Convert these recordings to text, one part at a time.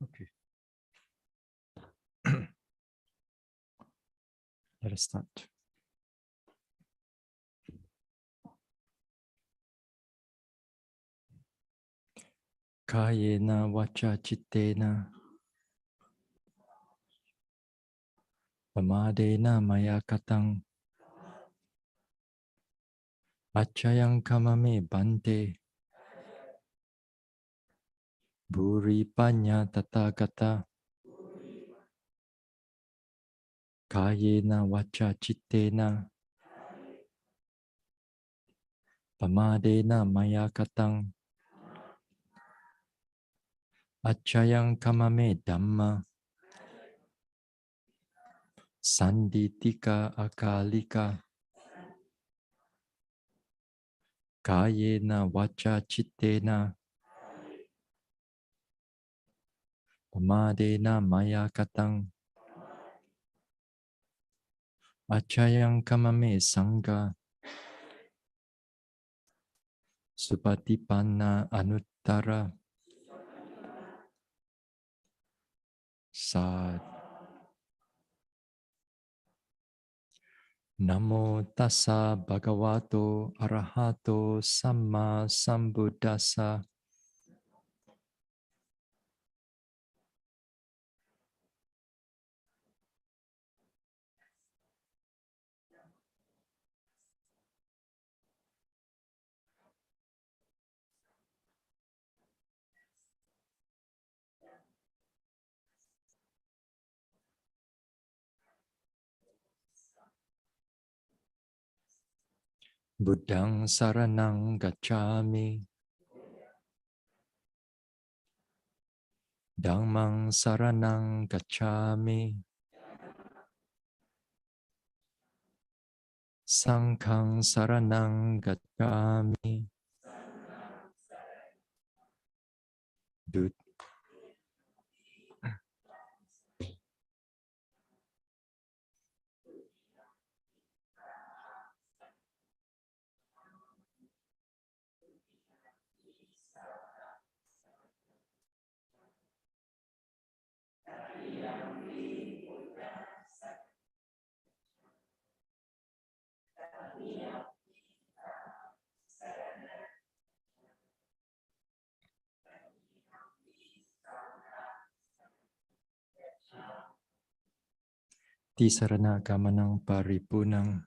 Okay. Let us start. Kayena vacha chittena pamadena maya katang achayang kamame bhante bhuri panya tathagata kayena vacha chittena pamadena maya katang achayang kamame dhamma sanditika akalika kayena vacha chittena pamadena maya katang achayang kamame sangha supatipanna anuttara sad. Namo tassa bhagavato arahato samma sambuddhassa. Buddhang saranang gacchami. Dhammang saranang gacchami. Sanghang saranang gacchami. Tisarana gamanang paripunang.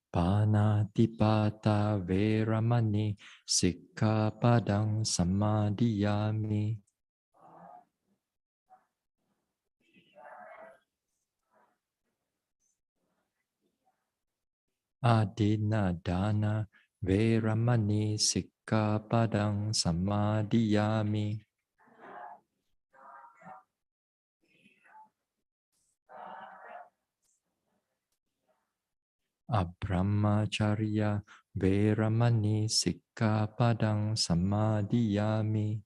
Panatipata veramani sikkhapadang samadhiyami. Adina dana veramani sikkhapadang samadhiyami. Abrahmacharya veramani sikkhapadang samadhiyami.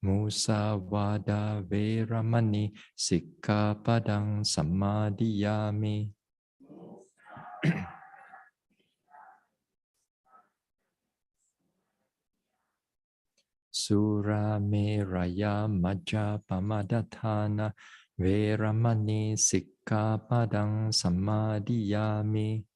Musavada veramani sikkhapadang samadhiyami. Sura meraya majja pamadatthana veramani sikkhapadang samadhiyami.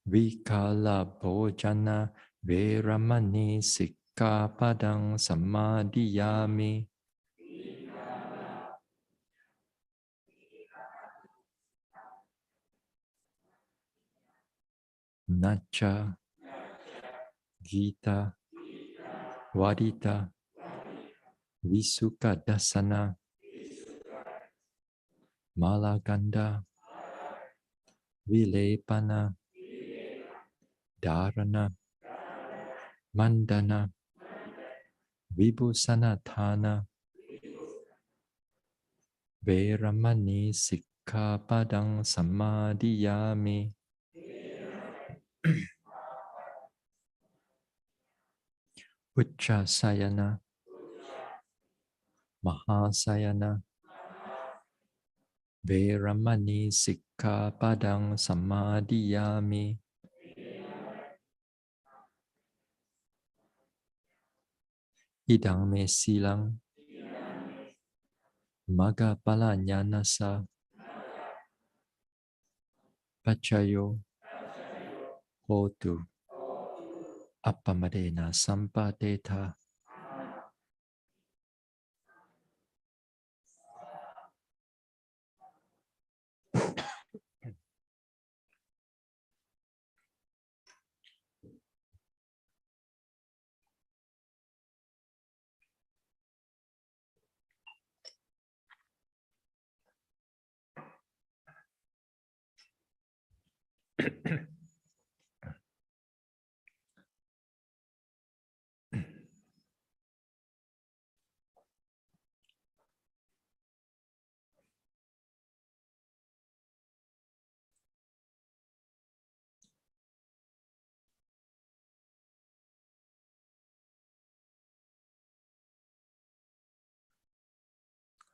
Vikala bhojana veramani sikkhapadang samadhiyami. Nacha Gita Vadita Visuka Dasana Malaganda Vilepana Dharana Mandana Vibhusanatthana Veramani sikkhapadang samadhiyami. Uchasayana, Mahasayana, Veramani Sikkhapadang Samadhiyami. Idang me silang, Maga Palanyanasa, Pachayo, Hotu, Appamadena Sampadeta.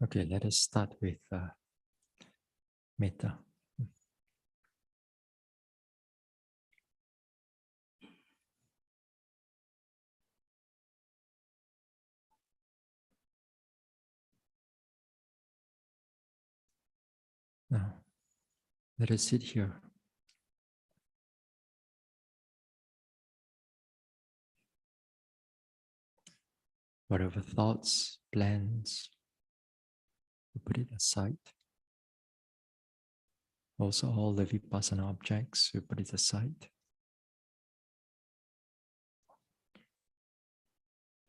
Okay, let us start with Metta. Now, let us sit here. Whatever thoughts, plans, we put it aside. Also, all the Vipassana objects, we put it aside.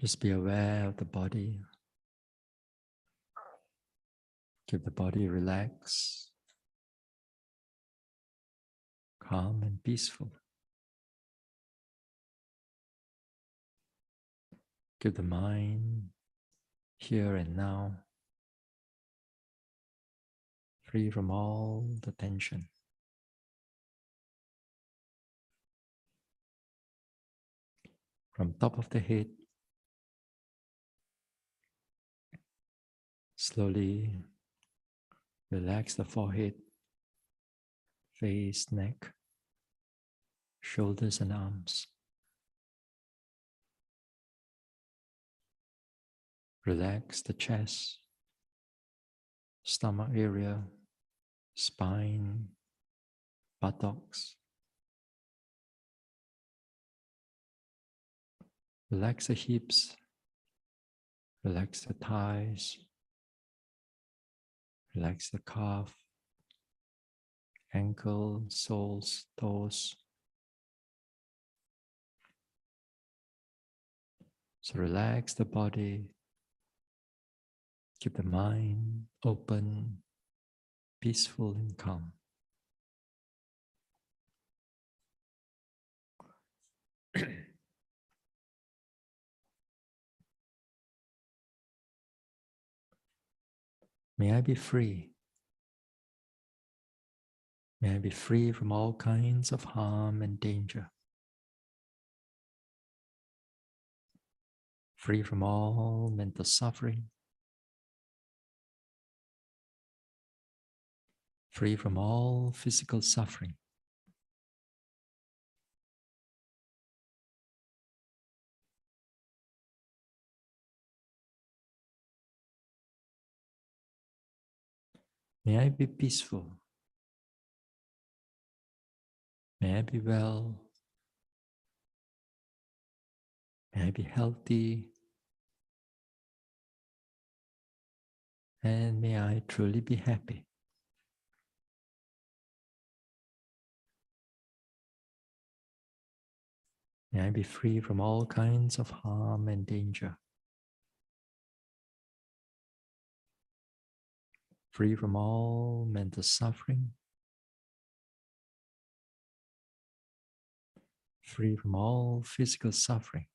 Just be aware of the body. Keep the body relaxed, calm and peaceful. Keep the mind here and now, free from all the tension. From top of the head, slowly relax the forehead, face, neck, shoulders and arms. Relax the chest, stomach area, spine, buttocks. Relax the hips, relax the thighs, relax the calf, ankle, soles, toes. So relax the body, keep the mind open, peaceful and calm. May I be free. May I be free from all kinds of harm and danger. Free from all mental suffering. Free from all physical suffering. May I be peaceful. May I be well. May I be healthy. And may I truly be happy. May I be free from all kinds of harm and danger. Free from all mental suffering. Free from all physical suffering.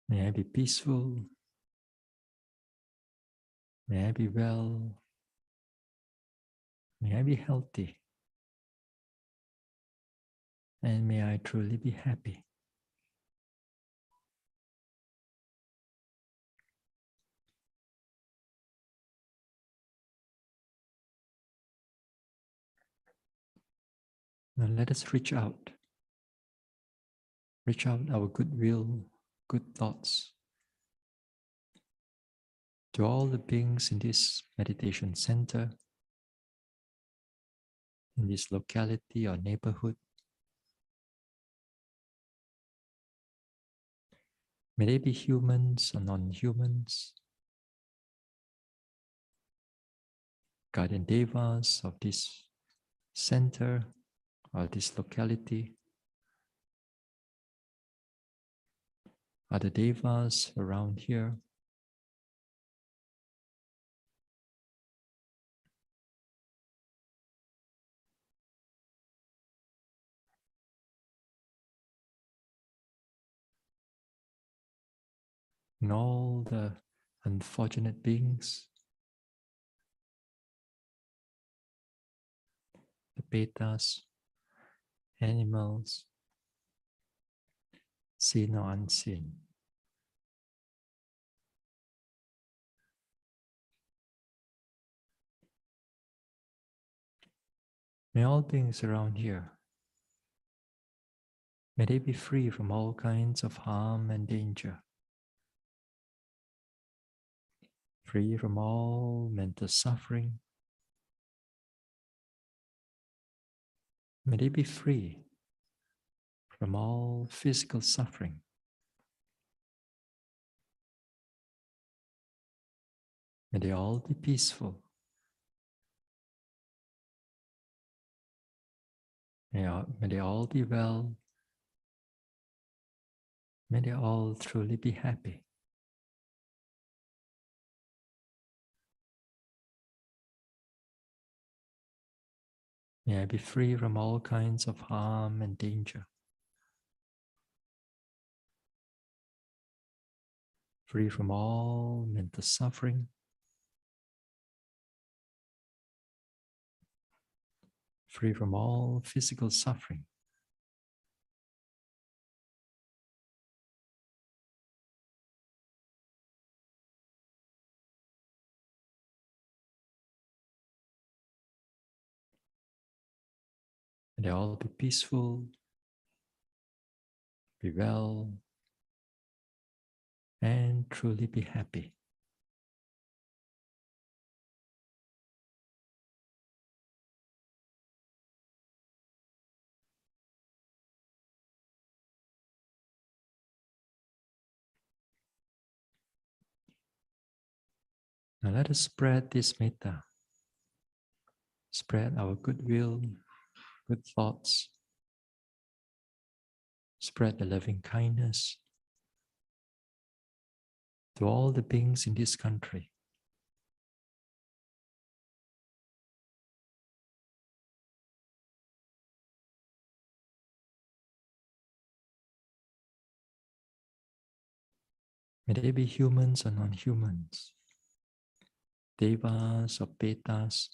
May I be peaceful. May I be well. May I be healthy. And may I truly be happy. Now let us reach out. Reach out our goodwill, good thoughts to all the beings in this meditation center, in this locality or neighborhood. May they be humans or non-humans, guardian devas of this center or this locality, other devas around here. And all the unfortunate beings, the betas, animals, seen or unseen. May all beings around here, may they be free from all kinds of harm and danger, free from all mental suffering. May they be free from all physical suffering. May they all be peaceful. May they all be well. May they all truly be happy. May I be free from all kinds of harm and danger. Free from all mental suffering. Free from all physical suffering. May they all be peaceful, be well, and truly be happy. Now let us spread this metta, spread our goodwill, good thoughts, spread the loving kindness to all the beings in this country. May they be humans or non-humans, devas or betas,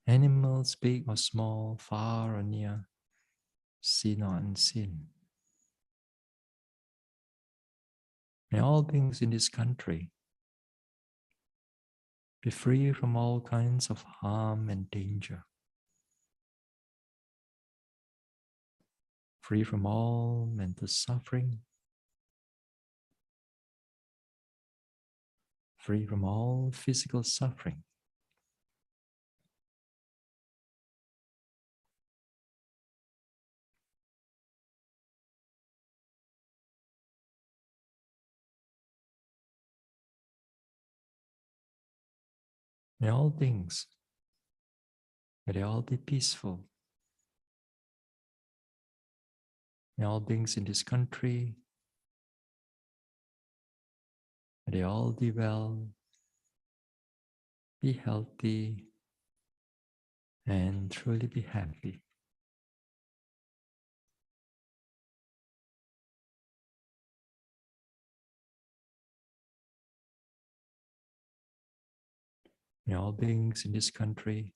animals big or small, far or near, seen or unseen. May all beings in this country be free from all kinds of harm and danger, free from all mental suffering, free from all physical suffering. May all beings, may they all be peaceful. May all beings in this country, may they all be well, be healthy, and truly be happy. May all beings in this country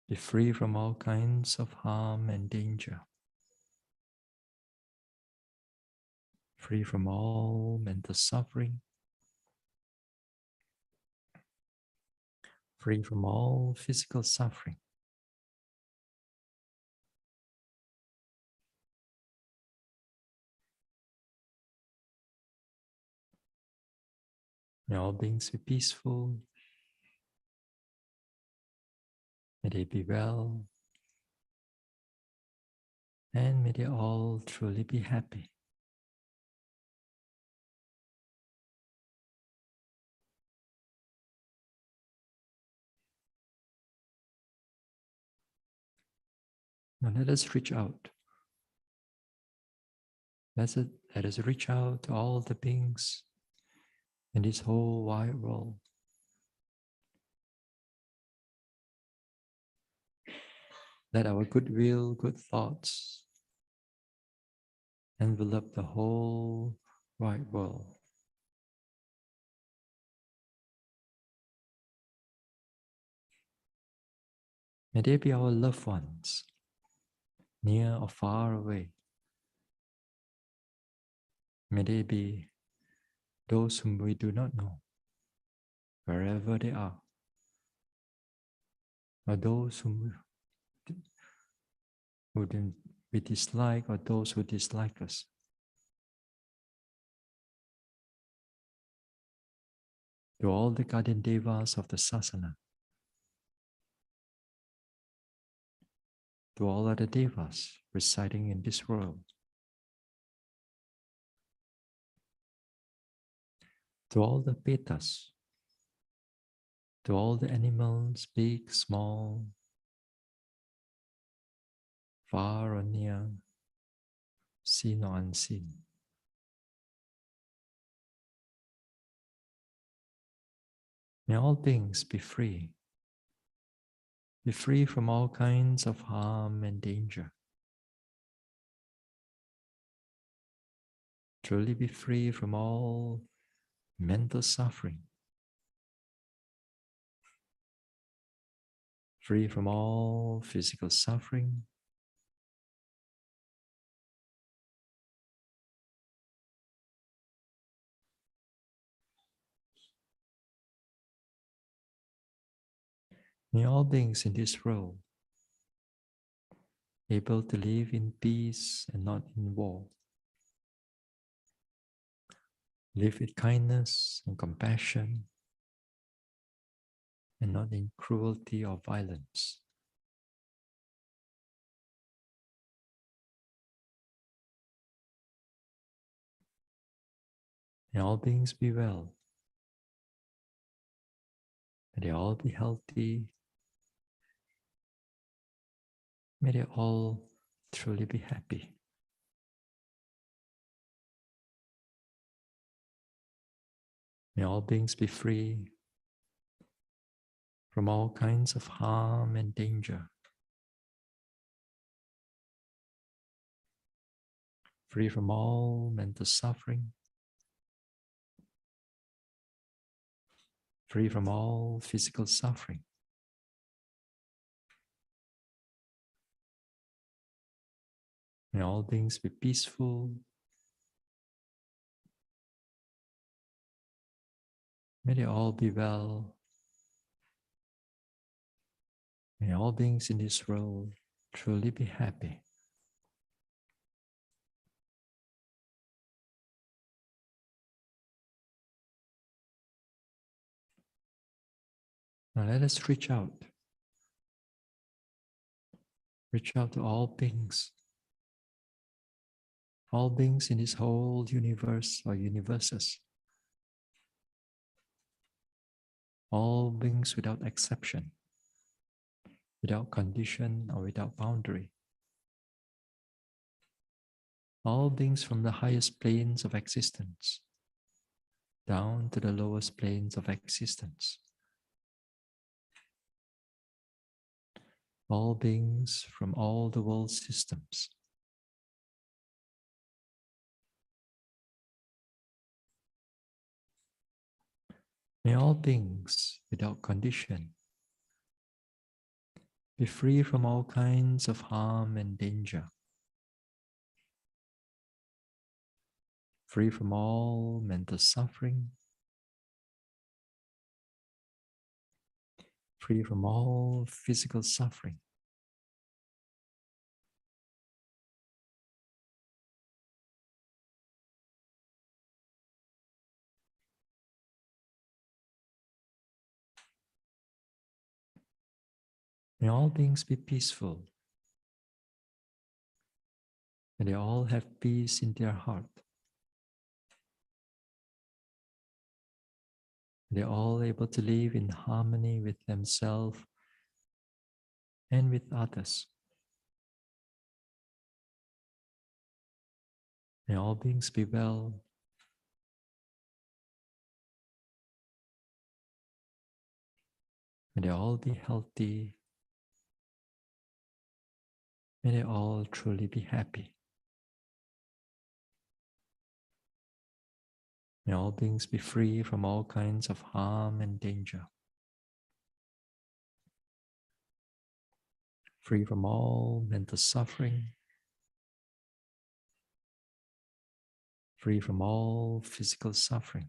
be free from all kinds of harm and danger, free from all mental suffering, free from all physical suffering. May all beings be peaceful. May they be well. And may they all truly be happy. Now let us reach out. Let us reach out to all the beings in this whole wide world. Let our goodwill, good thoughts envelop the whole wide world. May they be our loved ones, near or far away. May they be those whom we do not know, wherever they are, or those whom we dislike, or those who dislike us. To all the guardian devas of the sasana, to all other devas residing in this world, to all the petas, to all the animals, big, small, far or near, seen or unseen. May all beings be free from all kinds of harm and danger. Truly be free from all mental suffering, free from all physical suffering, may all beings in this world able to live in peace and not in war. Live with kindness and compassion and not in cruelty or violence. May all beings be well. May they all be healthy. May they all truly be happy. May all beings be free from all kinds of harm and danger. Free from all mental suffering. Free from all physical suffering. May all beings be peaceful. May they all be well. May all beings in this world truly be happy. Now let us reach out. Reach out to all beings in this whole universe or universes. All beings without exception, without condition or without boundary. All beings from the highest planes of existence down to the lowest planes of existence. All beings from all the world systems. May all beings without condition. Be free from all kinds of harm and danger. Free from all mental suffering. Free from all physical suffering. May all beings be peaceful. May they all have peace in their heart. They're all able to live in harmony with themselves and with others. May all beings be well. May they all be healthy. May they all truly be happy. May all beings be free from all kinds of harm and danger. Free from all mental suffering. Free from all physical suffering.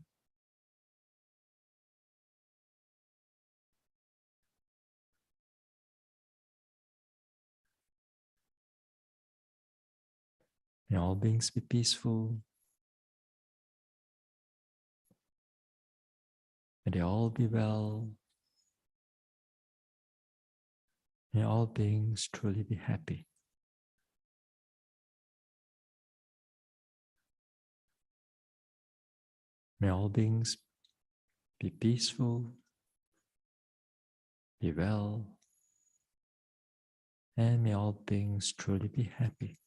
May all beings be peaceful. May they all be well. May all beings truly be happy. May all beings be peaceful, be well, and may all beings truly be happy.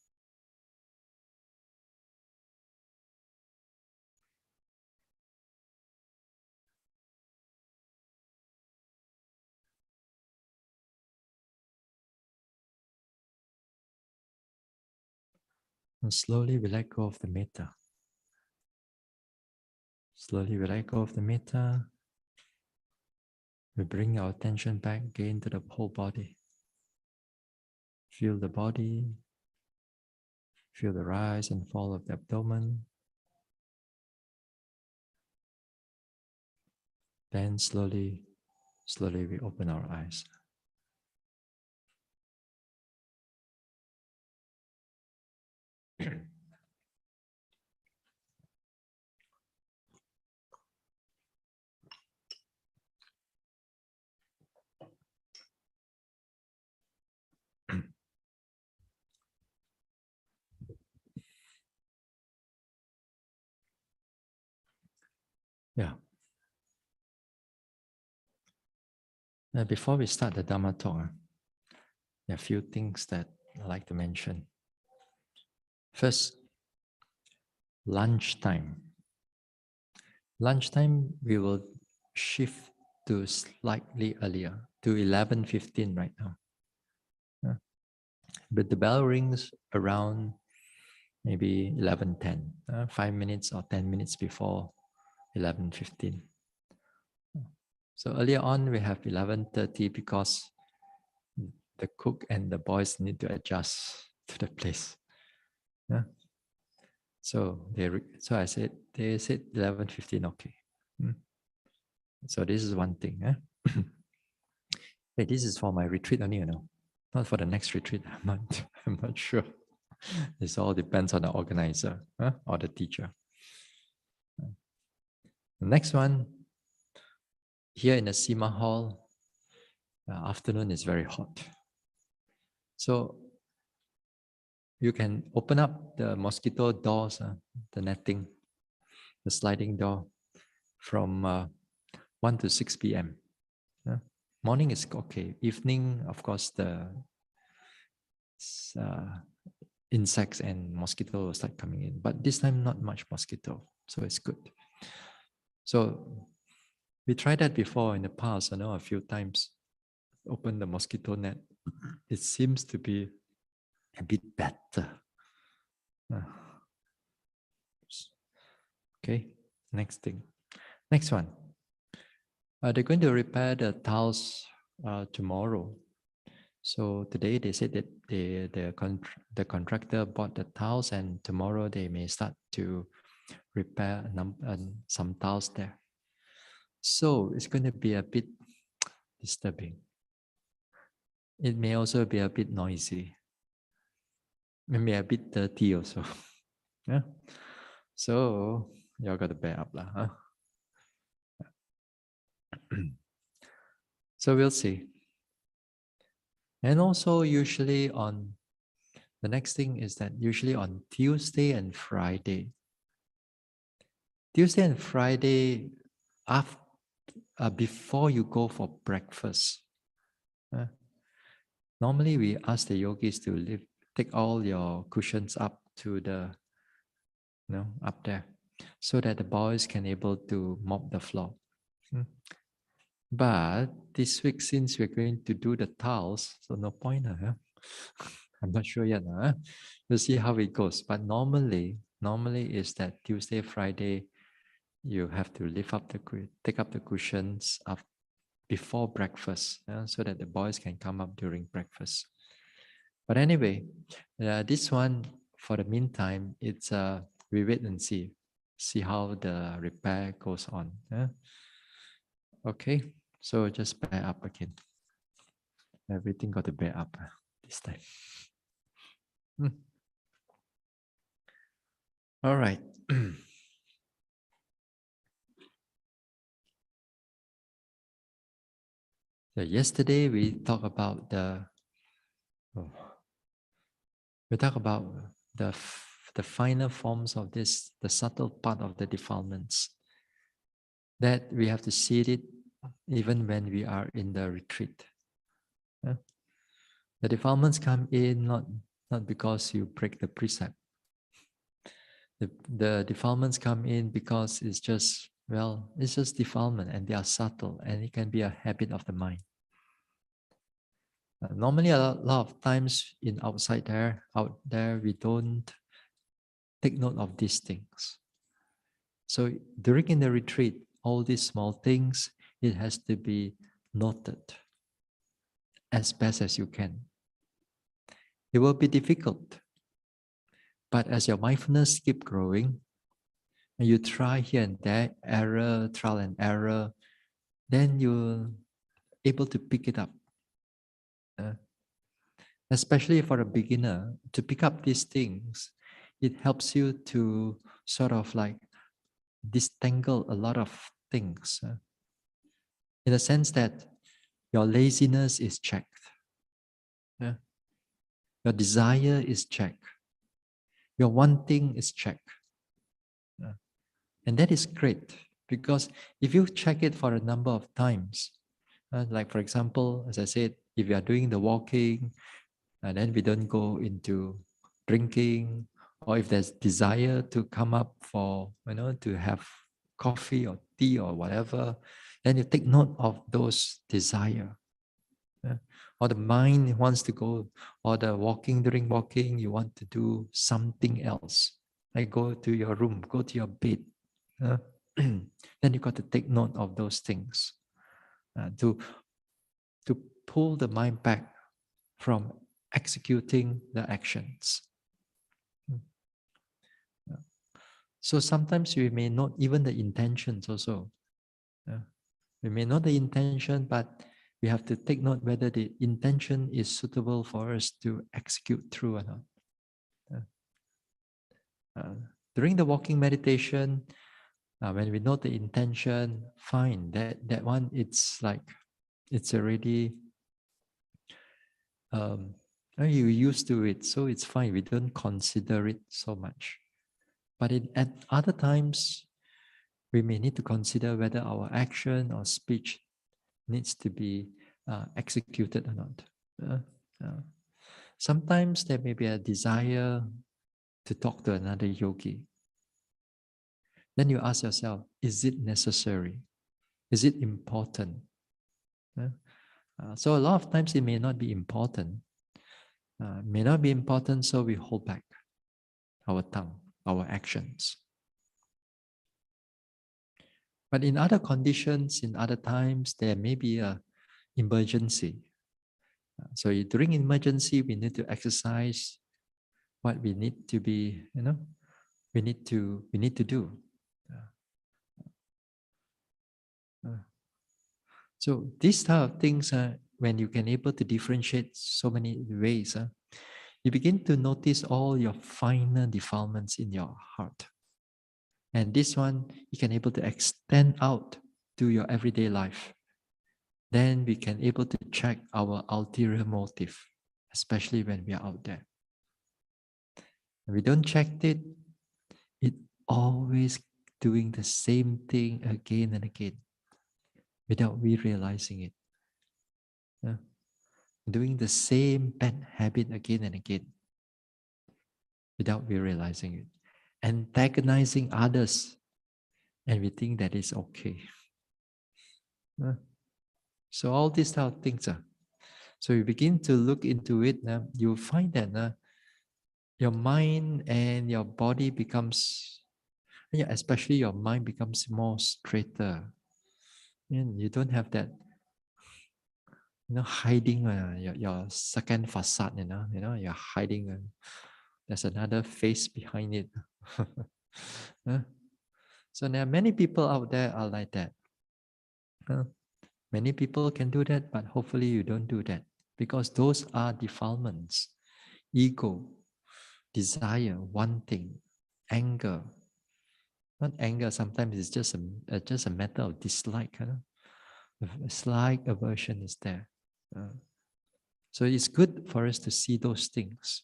And slowly we let go of the metta. Slowly we let go of the metta. We bring our attention back again to the whole body. Feel the body. Feel the rise and fall of the abdomen. Then slowly we open our eyes. Yeah. Before we start the Dhamma Talk, there are a few things that I'd like to mention. First, lunchtime. Lunchtime, we will shift to slightly earlier, to 11:15 right now. But the bell rings around maybe 11:10, 5 minutes or 10 minutes before 11:15. So earlier on, we have 11:30 because the cook and the boys need to adjust to the place. Yeah. So I said, they said 11:15, okay. So this is one thing. Hey, this is for my retreat only, not for the next retreat. I'm not sure. This all depends on the organizer or the teacher. The next one, here in the Sima Hall, afternoon is very hot. So you can open up the mosquito doors, the netting, the sliding door from 1 to 6 p.m. Morning is okay. Evening, of course, the insects and mosquito will start coming in. But this time, not much mosquito, so it's good. So we tried that before in the past, a few times. Open the mosquito net. It seems to be a bit better. Okay, next thing. Next one. They're going to repair the tiles tomorrow. So today they said that the contractor bought the tiles, and tomorrow they may start to repair some tiles there. So it's going to be a bit disturbing. It may also be a bit noisy. Maybe a bit dirty also. Yeah. So y'all got to bear up, lah, huh? So we'll see. And also usually on the next thing is that usually on Tuesday and Friday. Tuesday and Friday after before you go for breakfast. Normally we ask the yogis to take all your cushions up to the, up there, so that the boys can able to mop the floor. But this week, since we're going to do the tiles, so no point, huh? I'm not sure yet. Huh? We'll see how it goes. But normally is that Tuesday, Friday, you have to take up the cushions up before breakfast, so that the boys can come up during breakfast. But anyway, this one, for the meantime, it's we wait and see how the repair goes on. Okay, so just bear up again. Everything got to bear up this time. All right. So yesterday we talked about the finer forms of this, the subtle part of the defilements, that we have to see it even when we are in the retreat. The defilements come in not because you break the precept. The defilements come in because it's just defilement, and they are subtle, and it can be a habit of the mind. Normally, a lot of times out there, we don't take note of these things. So during the retreat, all these small things, it has to be noted as best as you can. It will be difficult, but as your mindfulness keep growing, and you try here and there, trial and error, then you're able to pick it up. Especially for a beginner, to pick up these things, it helps you to sort of like disentangle a lot of things, in the sense that your laziness is checked. Your desire is checked. Your wanting is checked. And that is great, because if you check it for a number of times, like for example, as I said, if you are doing the walking, and then we don't go into drinking, or if there's desire to come up for, to have coffee or tea or whatever, then you take note of those desire. Or the mind wants to go, or during walking, you want to do something else, like go to your room, go to your bed. Then you got to take note of those things, to pull the mind back from executing the actions. So sometimes we may not even the intentions also. We may know the intention, but we have to take note whether the intention is suitable for us to execute through or not. During the walking meditation, when we know the intention, fine. That one, it's already you're used to it, so it's fine. We don't consider it so much. But at other times, we may need to consider whether our action or speech needs to be executed or not. Sometimes there may be a desire to talk to another yogi. Then you ask yourself, is it necessary? Is it important? So a lot of times it may not be important. So we hold back our tongue, our actions. But in other conditions, in other times, there may be a emergency. So during emergency, we need to exercise what we need to be, we need to do. So these type of things, when you can able to differentiate so many ways, you begin to notice all your finer defilements in your heart. And this one, you can able to extend out to your everyday life. Then we can able to check our ulterior motive, especially when we are out there. If we don't check it, it always doing the same thing again and again without we realizing it. Doing the same bad habit again and again without we realizing it. Antagonizing others, and we think that is okay. So all these type of things. So you begin to look into it, you'll find that your mind and your body becomes, especially your mind becomes more straighter. And you don't have that, hiding your second facade. You're hiding. There's another face behind it. So there are many people out there are like that. Many people can do that, but hopefully you don't do that, because those are defilements. Ego, desire, wanting, anger. Not anger, sometimes it's just a matter of dislike. A slight aversion is there. So it's good for us to see those things.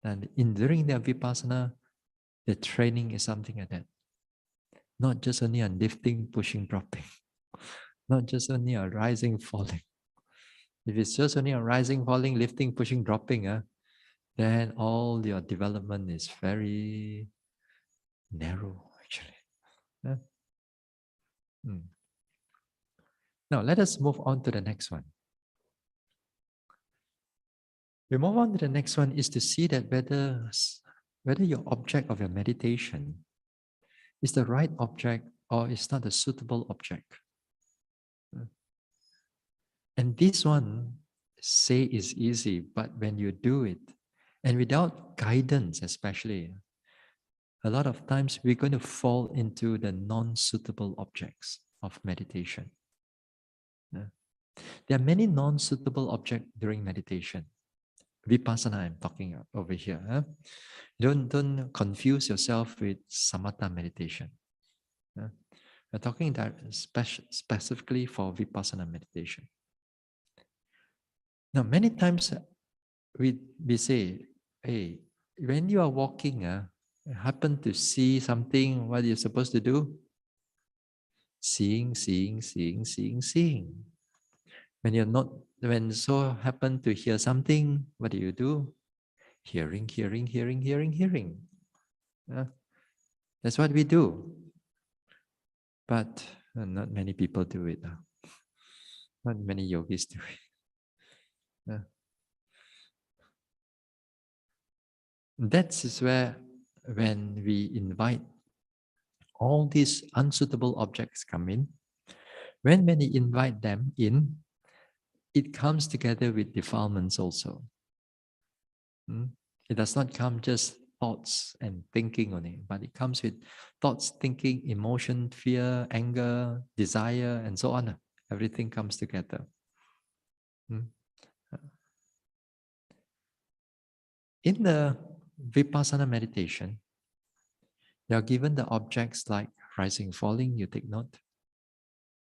And during the Vipassana, the training is something like that. Not just only on lifting, pushing, dropping. Not just only on rising, falling. If it's just only on rising, falling, lifting, pushing, dropping, then all your development is very narrow, actually. Now, let us move on to the next one. We move on to the next one is to see that whether your object of your meditation is the right object or is not a suitable object. And this one, say is easy, but when you do it, and without guidance especially, a lot of times we're going to fall into the non-suitable objects of meditation. There are many non-suitable objects during meditation. Vipassana I'm talking over here. Don't confuse yourself with samatha meditation. We're talking that specifically for Vipassana meditation. Now, many times we say, hey, when you are walking, happen to see something, what are you supposed to do? Seeing. When so happen to hear something, what do? Hearing. That's what we do. But not many people do it. Not many yogis do it. That is where, when we invite all these unsuitable objects come in, when we invite them in, it comes together with defilements also. It does not come just thoughts and thinking on it, but it comes with thoughts, thinking, emotion, fear, anger, desire, and so on. Everything comes together. In the Vipassana meditation, you are given the objects like rising, falling, you take note.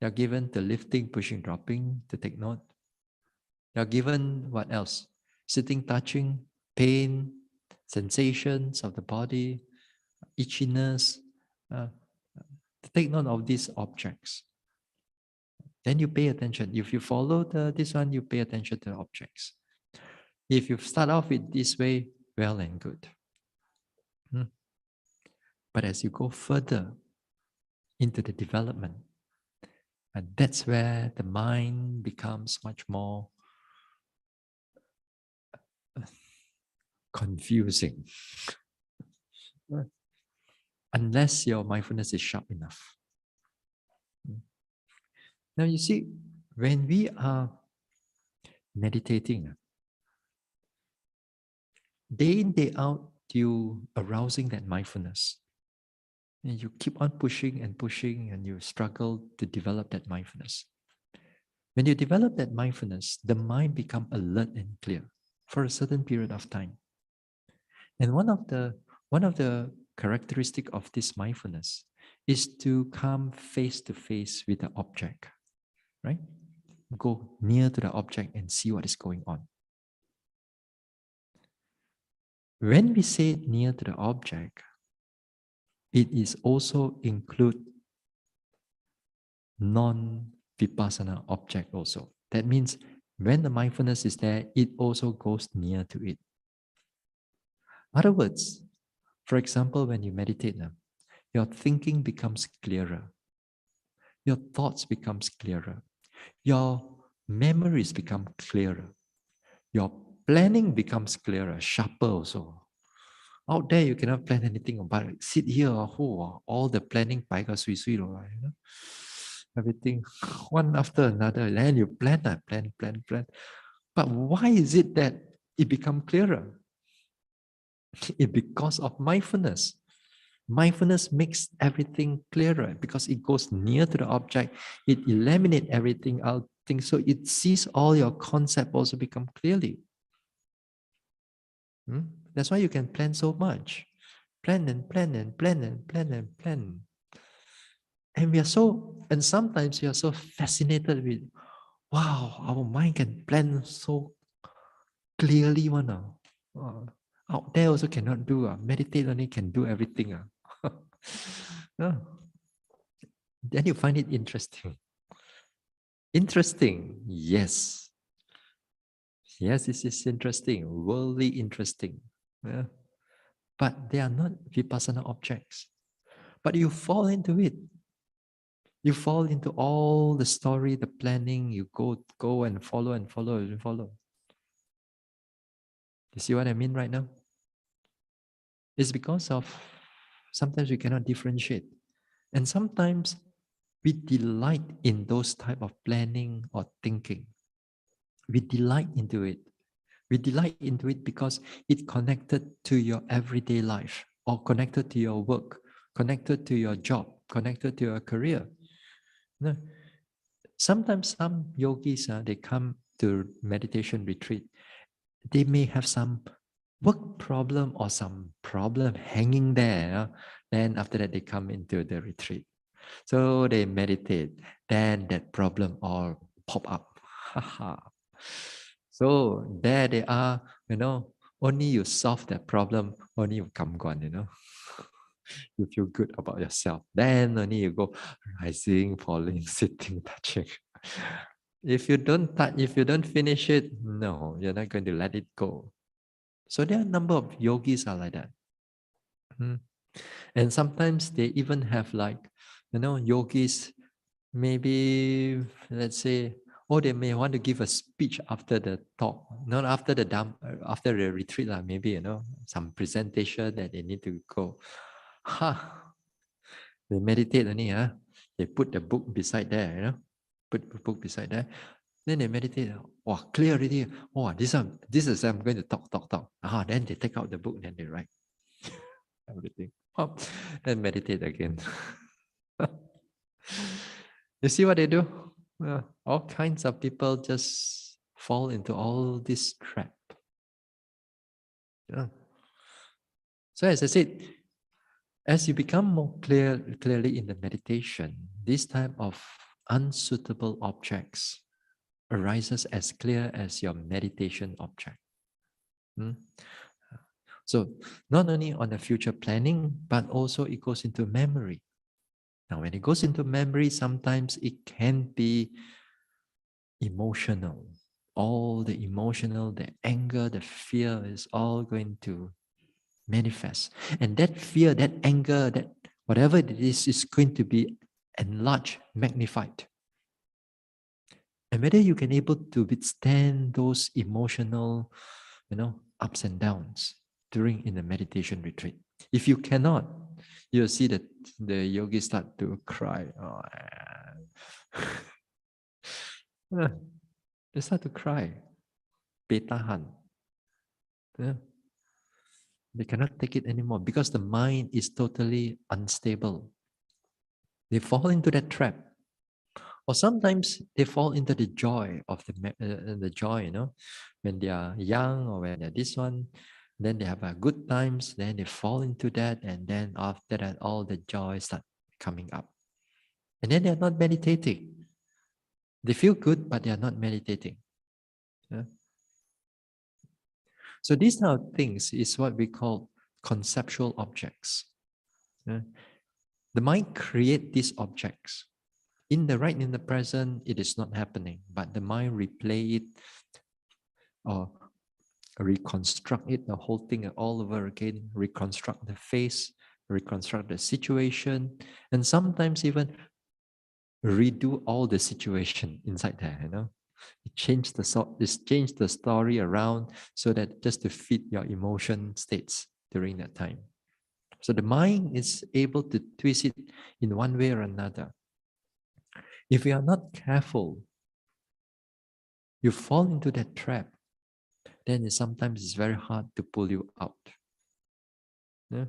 You are given the lifting, pushing, dropping, to take note. You are given what else? Sitting, touching, pain, sensations of the body, itchiness. To take note of these objects. Then you pay attention. If you follow this one, you pay attention to the objects. If you start off with this way, well and good. But as you go further into the development, and that's where the mind becomes much more confusing. Unless your mindfulness is sharp enough. Now you see, when we are meditating, day in, day out, you arousing that mindfulness. And you keep on pushing and pushing, and you struggle to develop that mindfulness. When you develop that mindfulness, the mind become alert and clear for a certain period of time. And one of the characteristic of this mindfulness is to come face to face with the object, right? Go near to the object and see what is going on. When we say near to the object, it is also include non-Vipassana object also. That means when the mindfulness is there, it also goes near to it. In other words, for example, when you meditate now, your thinking becomes clearer. Your thoughts becomes clearer. Your memories become clearer. Your planning becomes clearer, sharper also. Out there, you cannot plan anything, but sit here, all the planning, you know, everything one after another. Then you plan. But why is it that it become clearer? It's because of mindfulness. Mindfulness makes everything clearer because it goes near to the object. It eliminates everything out. So it sees all your concept also become clearly. That's why you can plan so much. Plan and plan and plan and plan and plan. And sometimes we are so fascinated with, wow, our mind can plan so clearly one. Out there also cannot do. Meditate only can do everything. No. Then you find it interesting. Interesting, yes. Yes, this is interesting, worldly interesting. Yeah. But they are not Vipassana objects. But you fall into it. You fall into all the story, the planning, you go and follow and follow and follow. You see what I mean right now? It's because of sometimes we cannot differentiate. And sometimes we delight in those type of planning or thinking. We delight into it. We delight into it because it connected to your everyday life or connected to your work, connected to your job, connected to your career. No. Sometimes some yogis, they come to meditation retreat. They may have some work problem or some problem hanging there. Then after that, they come into the retreat. So they meditate. Then that problem all pop up. So there they are, only you solve that problem, only you come gone, You feel good about yourself. Then only you go rising, falling, sitting, touching. If you don't touch, if you don't finish it, no, you're not going to let it go. So there are a number of yogis are like that. And sometimes they even have like, yogis, maybe let's say, they may want to give a speech after the talk, not after the after the retreat, maybe, some presentation that they need to go. They meditate only, they put the book beside there, put the book beside there. Then they meditate. Wow, clear already. Wow, this is I'm going to talk. Then they take out the book, then they write everything. Then meditate again. You see what they do? All kinds of people just fall into all this trap. So as I said, as you become more clearly in the meditation, this type of unsuitable objects arises as clear as your meditation object. So not only on the future planning, but also it goes into memory. Now, when it goes into memory, sometimes it can be emotional. All the emotional, the anger, the fear is all going to manifest. And that fear, that anger, that whatever it is going to be enlarged, magnified. And whether you can able to withstand those emotional, ups and downs during in the meditation retreat. If you cannot, you'll see that the yogis start to cry. They start to cry. Betahan. Yeah. They cannot take it anymore because the mind is totally unstable. They fall into that trap. Or sometimes they fall into the joy of the joy, when they are young or when they're this one, then they have a good times, then they fall into that, and then after that, all the joy start coming up. And then they're not meditating. They feel good, but they are not meditating. Yeah? So these kind of things is what we call conceptual objects. Yeah? The mind create these objects. In the present, it is not happening, but the mind replay it or reconstruct it, the whole thing all over again, reconstruct the face, reconstruct the situation, and sometimes even redo all the situation inside there, change the story around so that just to fit your emotion states during that time. So the mind is able to twist it in one way or another. If you are not careful, you fall into that trap, then sometimes it's very hard to pull you out. Yeah?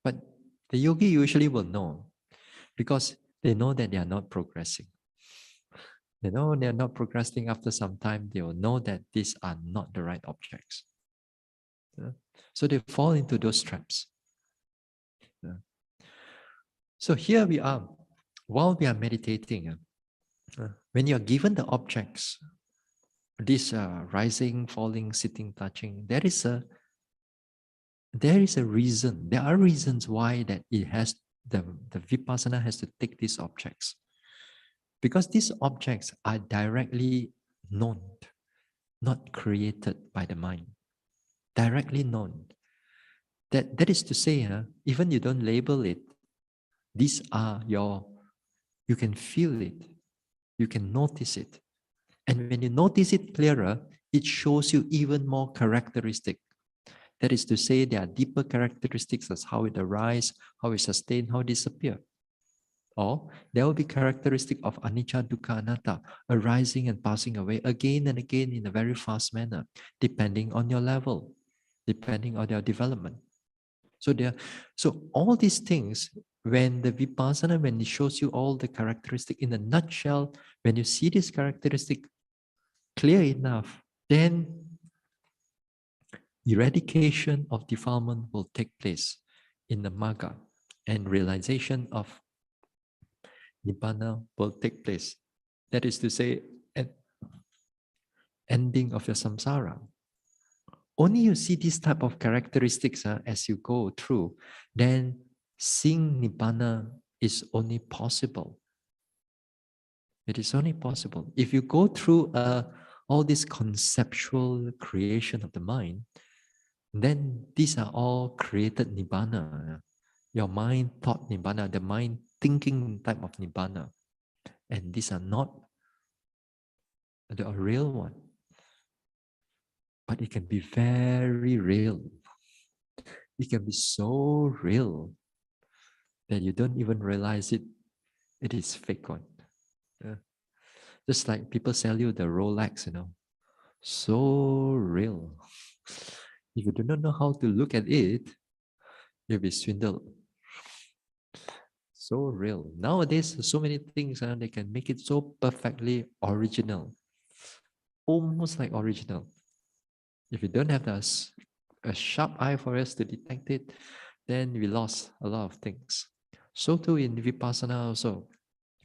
But the yogi usually will know because they know that they are not progressing. They know they are not progressing. After some time, they will know that these are not the right objects. Yeah? So they fall into those traps. Yeah? So here we are. While we are meditating, when you are given the objects, this rising, falling, sitting, touching, there is a reason. There are reasons why that it has the Vipassana has to take these objects. Because these objects are directly known, not created by the mind. Directly known. That is to say, even you don't label it, these are you can feel it, you can notice it. And when you notice it clearer, it shows you even more characteristic. That is to say, there are deeper characteristics as how it arises, how it sustains, how it disappears. Or there will be characteristic of anicca, dukkha, anatta arising and passing away again and again in a very fast manner, depending on your level, depending on your development. So all these things, when the Vipassana, when it shows you all the characteristic in a nutshell, when you see this characteristic clear enough, then eradication of defilement will take place in the Magga, and realization of Nibbana will take place. That is to say, an ending of your samsara. Only you see this type of characteristics as you go through, then seeing Nibbana is only possible. It is only possible. If you go through all this conceptual creation of the mind, then these are all created Nibbana. Your mind thought Nibbana, the mind thinking type of Nibbana. And these are not the real one. But it can be very real. It can be so real that you don't even realize it is fake one. Yeah. Just like people sell you the Rolex, so real. If you do not know how to look at it, you'll be swindled. So real. Nowadays, so many things, they can make it so perfectly original. Almost like original. If you don't have a sharp eye for us to detect it, then we lost a lot of things. So too in Vipassana also.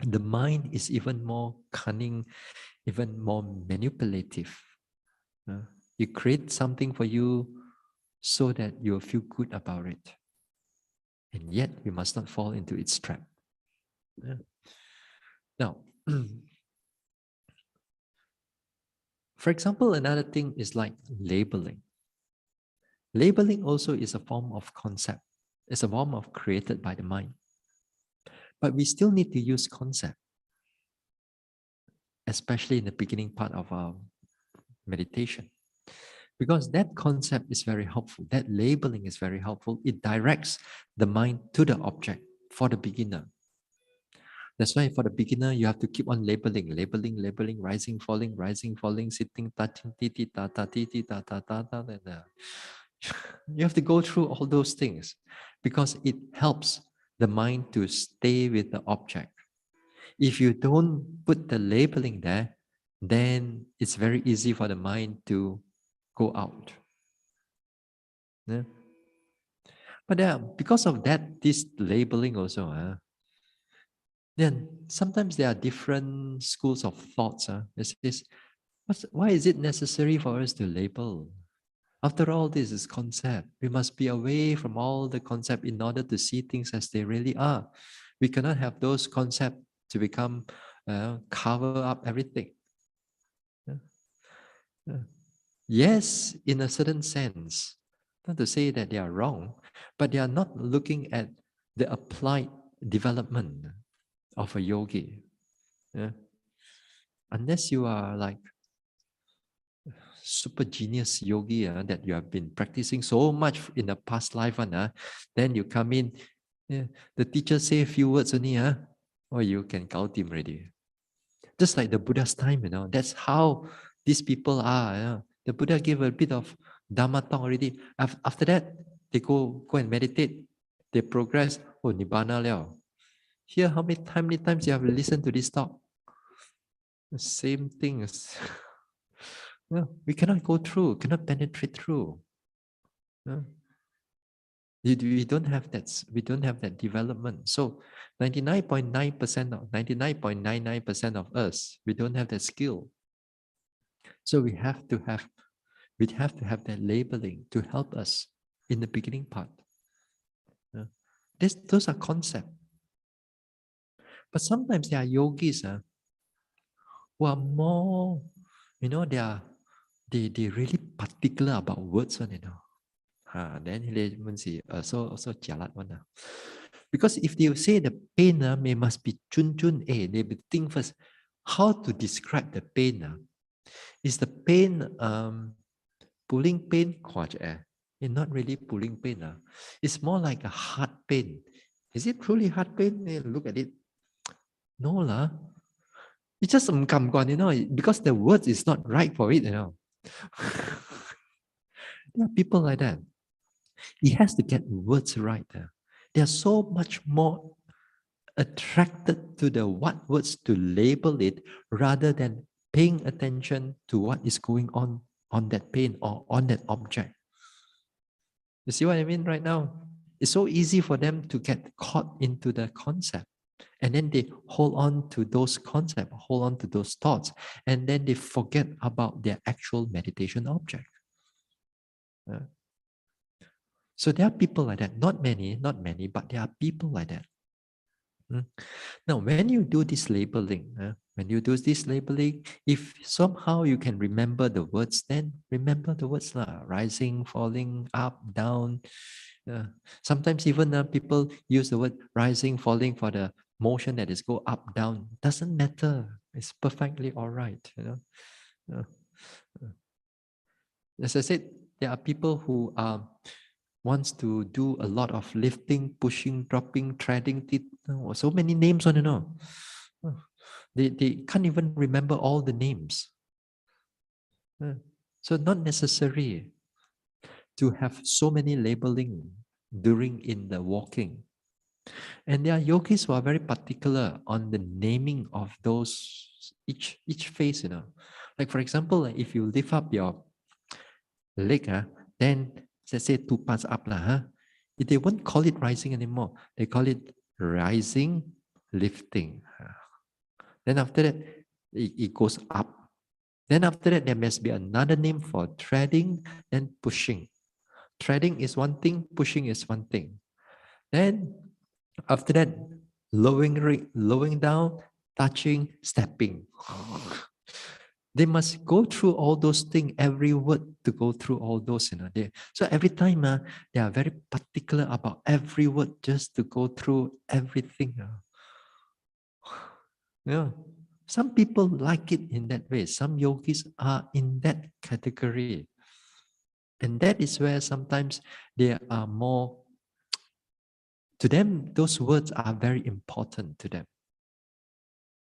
The mind is even more cunning, even more manipulative. It creates something for you so that you'll feel good about it. And yet, we must not fall into its trap. Yeah. Now, for example, another thing is like labeling. Labeling also is a form of concept. It's a form of created by the mind. But we still need to use concept, especially in the beginning part of our meditation. Because that concept is very helpful. That labeling is very helpful. It directs the mind to the object for the beginner. That's why for the beginner, you have to keep on labeling, rising, falling, sitting, touching, titi, ta, ta, titi, ta, ta, ta, ta, ta, ta. You have to go through all those things because it helps the mind to stay with the object. If you don't put the labeling there, then it's very easy for the mind to go out. Yeah? But because of that, this labeling also, then sometimes there are different schools of thoughts. It says, why is it necessary for us to label? After all, this is concept. We must be away from all the concept in order to see things as they really are. We cannot have those concepts to become cover up everything. Yeah. Yeah. Yes, in a certain sense, not to say that they are wrong, but they are not looking at the applied development of a yogi. Yeah. Unless you are like super genius yogi that you have been practicing so much in the past life, then you come in, the teacher say a few words only, or you can count him already. Just like the Buddha's time, that's how these people are. The Buddha gave a bit of Dhamma Talk already. After that, they go and meditate. They progress. Oh, Nibbana liao. Here, how many times you have listened to this talk? The same things. We cannot go through, cannot penetrate through. We don't have that. We don't have that development. So, 99.9% of 99.99% of us, we don't have that skill. So we have to have that labeling to help us in the beginning part. Those are concepts. But sometimes there are yogis who are more, they really particular about words one, then they so jialat one. Because if they say the pain must be chun, they will think first how to describe the pain. Is the pain pulling pain? It's not really pulling pain. It's more like a heart pain. Is it truly heart pain? Look at it. No lah. It's just because the words is not right for it, There are people like that. It has to get words right. They are so much more attracted to the what words to label it rather than paying attention to what is going on that pain or on that object. You see what I mean right now? It's so easy for them to get caught into the concept. And then they hold on to those concepts, hold on to those thoughts, and then they forget about their actual meditation object. So there are people like that. Not many, but there are people like that. Now, when you do this labeling, if somehow you can remember the words, then remember the words lah. Rising, falling, up, down. Sometimes even people use the word rising, falling for the motion that is go up, down. Doesn't matter. It's perfectly all right. As I said, there are people who wants to do a lot of lifting, pushing, dropping, treading, so many names on They can't even remember all the names. So not necessary to have so many labeling during in the walking. And there are yogis who are very particular on the naming of those each phase, Like for example, if you lift up your leg, then let's say 2 parts up, they won't call it rising anymore. They call it rising, lifting. Then after that, it goes up. Then after that, there must be another name for treading and pushing. Treading is one thing, pushing is one thing. Then after that, lowering down, touching, stepping. They must go through all those things, every word to go through all those. So every time they are very particular about every word just to go through everything. Yeah. Some people like it in that way. Some yogis are in that category. And that is where sometimes they are more, to them, those words are very important to them.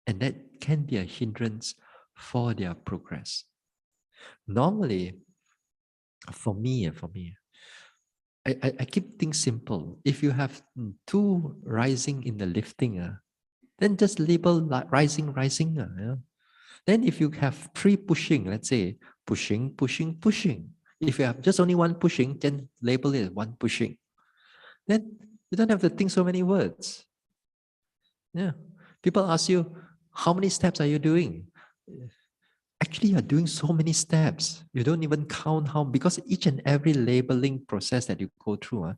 And that can be a hindrance for their progress. Normally, for me, I keep things simple. If you have two rising in the lifting, then just label like rising, rising. Yeah? Then if you have three pushing, let's say pushing, pushing, pushing. If you have just only one pushing, then label it one pushing. Then you don't have to think so many words. Yeah. People ask you, how many steps are you doing? Actually, you're doing so many steps. You don't even count how, because each and every labeling process that you go through,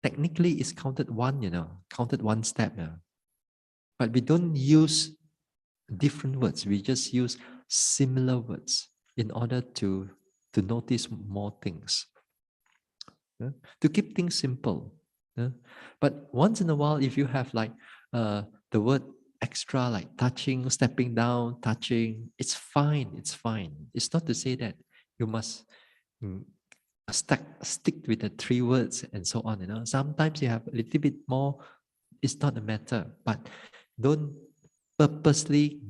technically is counted one, counted one step. But we don't use different words. We just use similar words in order to notice more things. To keep things simple. But once in a while, if you have like the word extra, like touching, stepping down, touching, it's fine. It's fine. It's not to say that you must mm, stick with the three words and so on. Sometimes you have a little bit more. It's not a matter, but don't purposely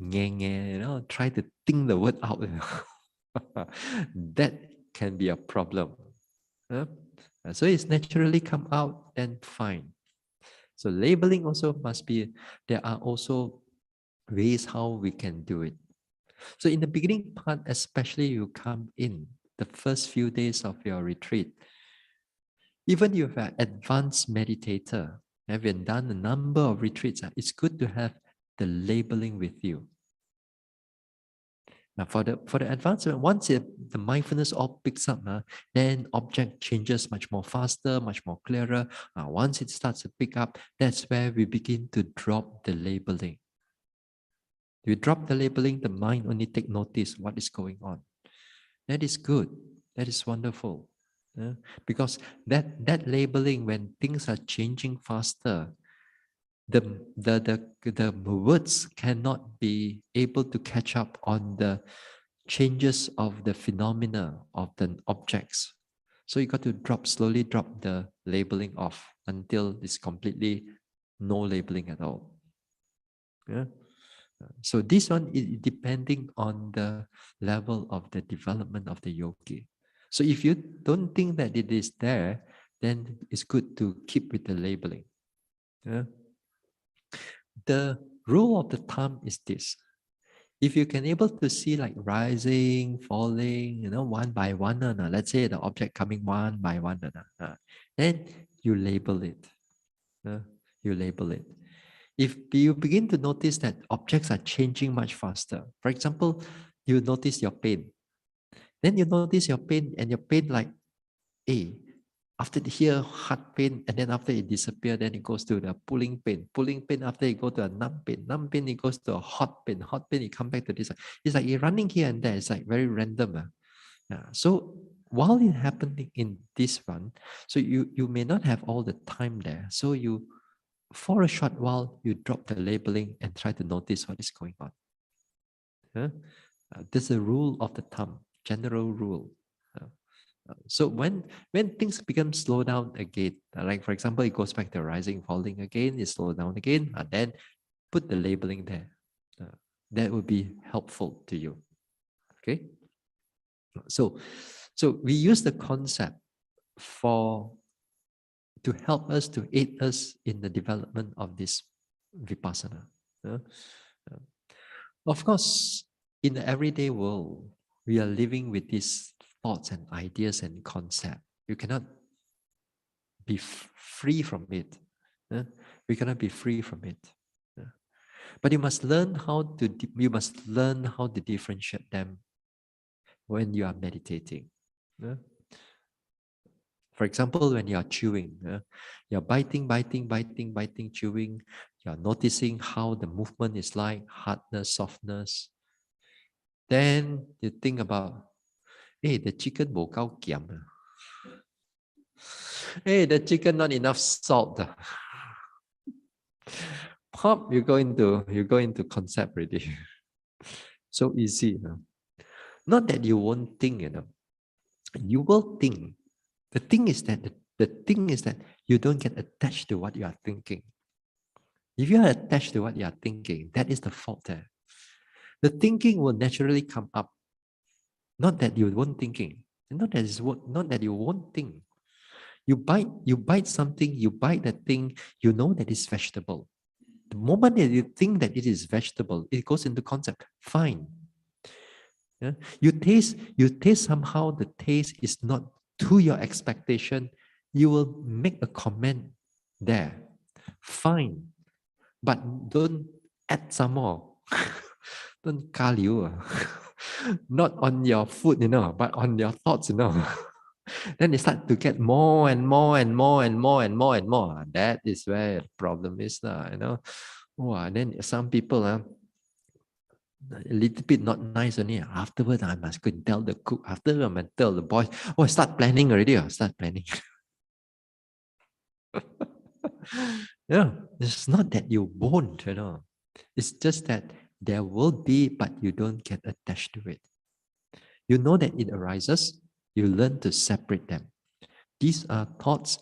try to think the word out. That can be a problem. So it's naturally come out, then fine. So labeling also must be, there are also ways how we can do it. So in the beginning part, especially you come in the first few days of your retreat, even if you're an advanced meditator, having done a number of retreats, it's good to have the labeling with you. Now for the advancement, once the mindfulness all picks up, then object changes much more faster, much more clearer. Once it starts to pick up, that's where we begin to drop the labeling. You drop the labeling, the mind only take notice what is going on. That is good. That is wonderful. Because that labeling, when things are changing faster, the words cannot be able to catch up on the changes of the phenomena of the objects. So you got to slowly drop the labeling off until it's completely no labeling at all. Yeah. So this one is depending on the level of the development of the yogi. So if you don't think that it is there, then it's good to keep with the labeling. Yeah. The rule of the thumb is this: if you can able to see like rising, falling, one by one, let's say the object coming one by one, then you label it. You label it. If you begin to notice that objects are changing much faster, for example, you notice your pain. Then you notice your pain, and your pain like, hey, after here, hard pain, and then after it disappears, then it goes to the pulling pain. Pulling pain, after it goes to a numb pain. Numb pain, it goes to a hot pain. Hot pain, it come back to this. It's like you're running here and there. It's like very random. So while it's happening in this one, so you may not have all the time there. So you, for a short while, you drop the labeling and try to notice what is going on. This is a rule of the thumb, general rule. So when things become slow down again, like for example, it goes back to rising, falling again, it slows down again, and then put the labeling there. That would be helpful to you. Okay. So we use the concept to help us, to aid us in the development of this Vipassana. Of course, in the everyday world, we are living with these thoughts and ideas and concepts. You cannot be free from it. We cannot be free from it. But you must learn how to differentiate them when you are meditating. For example, when you are chewing, you're biting, chewing, you're noticing how the movement is like, hardness, softness. Then you think about, hey, the chicken bo gao kiam. Hey, the chicken not enough salt. Pop, you go into concept already. So easy. Not that you won't think, you will think. The thing is that you don't get attached to what you are thinking. If you are attached to what you are thinking, that is the fault there. The thinking will naturally come up. Not that you won't thinking. Not that you won't think. You bite something, you bite that thing, you know that it's vegetable. The moment that you think that it is vegetable, it goes into concept. Fine. Yeah? You taste somehow the taste is not to your expectation. You will make a comment there. Fine. But don't add some more. Don't kaliu. Not on your food, but on your thoughts, Then it start to get more and more and more and more and more and more. That is where the problem is, Wow, then some people a little bit not nice only. Afterward, I must go and tell the cook. After I must tell the boys. Oh, start planning already. Start planning. Yeah, it's not that you won't, It's just that there will be, but you don't get attached to it. You know that it arises. You learn to separate them. These are thoughts.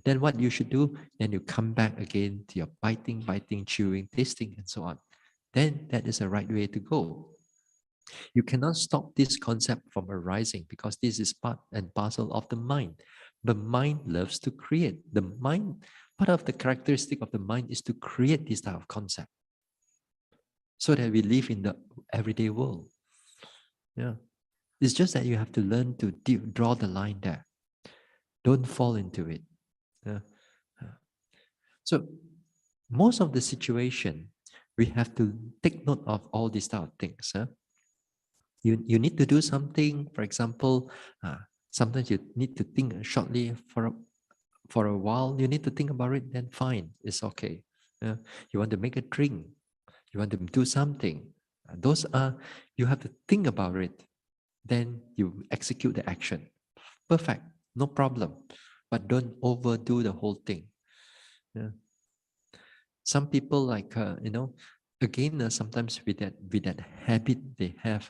Then what you should do, then you come back again to your biting, chewing, tasting, and so on. Then that is the right way to go. You cannot stop this concept from arising because this is part and parcel of the mind. The mind loves to create. The mind, part of the characteristic of the mind is to create this type of concept so that we live in the everyday world. Yeah. It's just that you have to learn to draw the line there. Don't fall into it. Yeah. So most of the situation, we have to take note of all these type of things. You need to do something, for example, sometimes you need to think shortly for a while, you need to think about it, then fine, it's okay. You want to make a drink, you want to do something. Those are, you have to think about it, then you execute the action. Perfect, no problem. But don't overdo the whole thing. Yeah. Some people like, again, sometimes with that habit they have,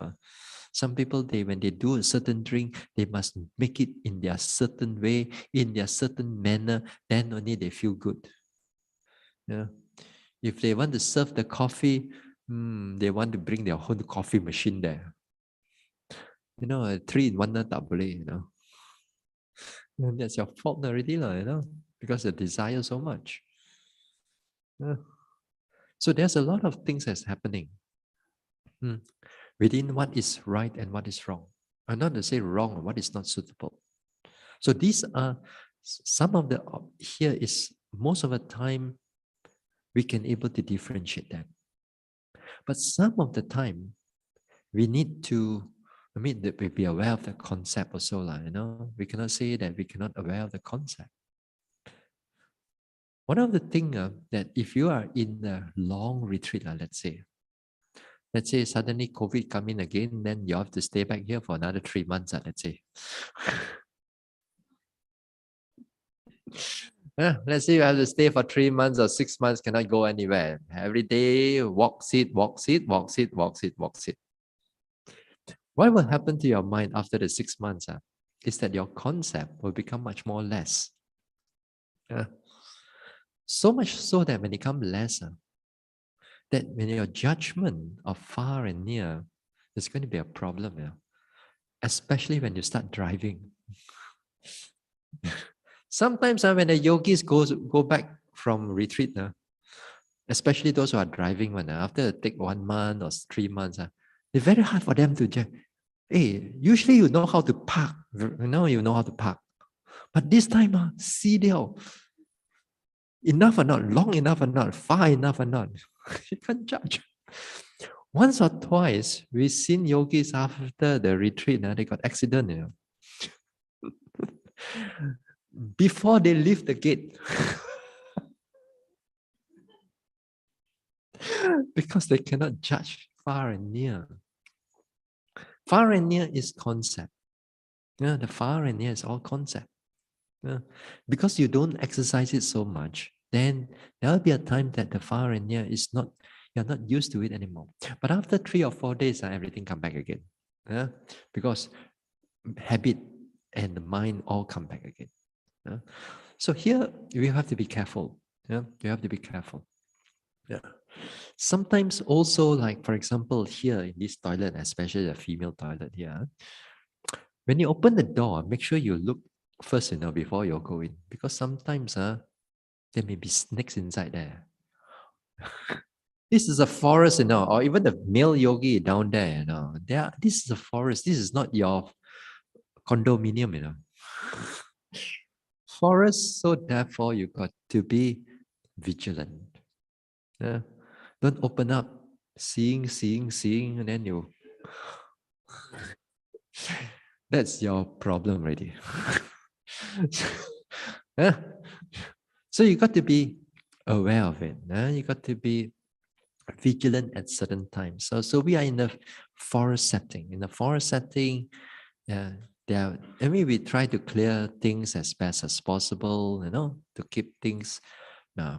some people, when they do a certain drink, they must make it in their certain way, in their certain manner, then only they feel good. Yeah. If they want to serve the coffee, they want to bring their own coffee machine there. A 3-in-1 tak boleh, And that's your fault already, because you desire so much. Yeah. So there's a lot of things that's happening within what is right and what is wrong. I'm not to say wrong or what is not suitable. So these are some of the, here is most of the time we can able to differentiate that. But some of the time we need to, be aware of the concept also, We cannot say that we cannot aware of the concept. One of the things that if you are in a long retreat, let's say suddenly COVID come in again, then you have to stay back here for another 3 months, let's say. Let's say you have to stay for 3 months or 6 months, cannot go anywhere. Every day, walk, sit. What will happen to your mind after the 6 months? Is that your concept will become much more less. So much so that when it comes less, that when your judgment of far and near is going to be a problem, especially when you start driving. Sometimes when the yogis go back from retreat, especially those who are driving, after take 1 month or 3 months, it's very hard for them to judge. Hey, usually you know how to park. You know how to park. But this time, see deal. Enough or not, long enough or not, far enough or not. You can't judge. Once or twice, we've seen yogis after the retreat, they got accident, before they leave the gate. Because they cannot judge far and near. Far and near is concept. The far and near is all concept. Because you don't exercise it so much, then there will be a time that the far and near is not, you're not used to it anymore. But after 3 or 4 days, everything come back again. Because habit and the mind all come back again. So here we have to be careful. You have to be careful. Yeah. Sometimes also, like for example, here in this toilet, especially the female toilet here, when you open the door, make sure you look first, before you go in. Because sometimes there may be snakes inside there. This is a forest, or even the male yogi down there, this is a forest. This is not your condominium. Forest, so therefore you got to be vigilant. Yeah. Don't open up, seeing, and then that's your problem already. Yeah. So you got to be aware of it. You got to be vigilant at certain times. So we are in a forest setting. In the forest setting, yeah, we try to clear things as best as possible, to keep things uh,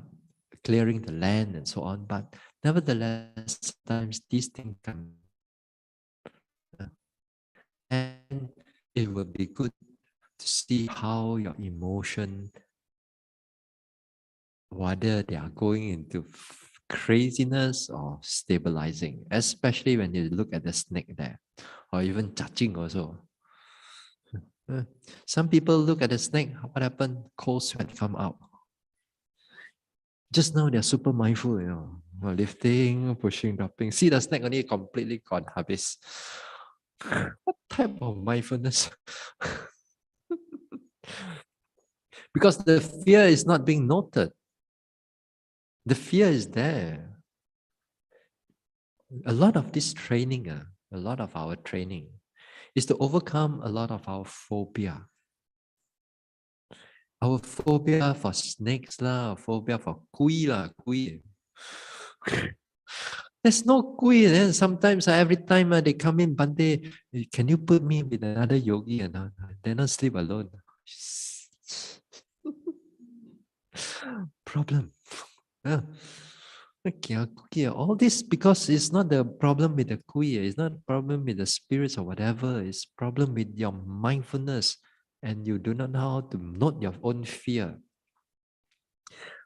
clearing the land and so on. But nevertheless, sometimes these things come, and it will be good to see how your emotion, whether they are going into craziness or stabilizing, especially when you look at the snake there, or even touching also. Uh, Some people look at the snake, what happened? Cold sweat come out. Just now they're super mindful, lifting, pushing, dropping. See the snake only completely gone habis. What type of mindfulness? Because the fear is not being noted. The fear is there. A lot of this training, a lot of our training is to overcome a lot of our phobia. Our phobia for snakes our phobia for kui kui. There's no kui. Then sometimes every time they come in, Bhante, can you put me with another yogi? And they not sleep alone. Problem. Yeah. Okay, all this because it's not the problem with the kui, it's not a problem with the spirits or whatever, it's problem with your mindfulness, and you do not know how to note your own fear.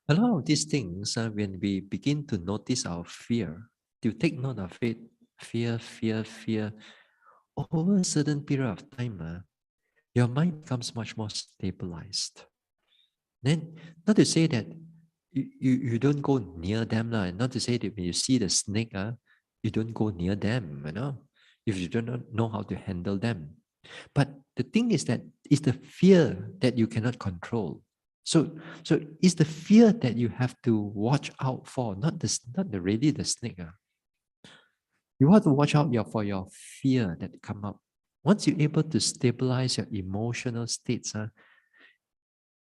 A lot of these things, when we begin to notice our fear, to take note of it, fear, over a certain period of time, your mind becomes much more stabilized. Then, not to say that you don't go near them, not to say that when you see the snake, you don't go near them, if you do not know how to handle them. But the thing is that it's the fear that you cannot control. So it's the fear that you have to watch out for, not really the snake. You have to watch out for your fear that come up. Once you're able to stabilize your emotional states,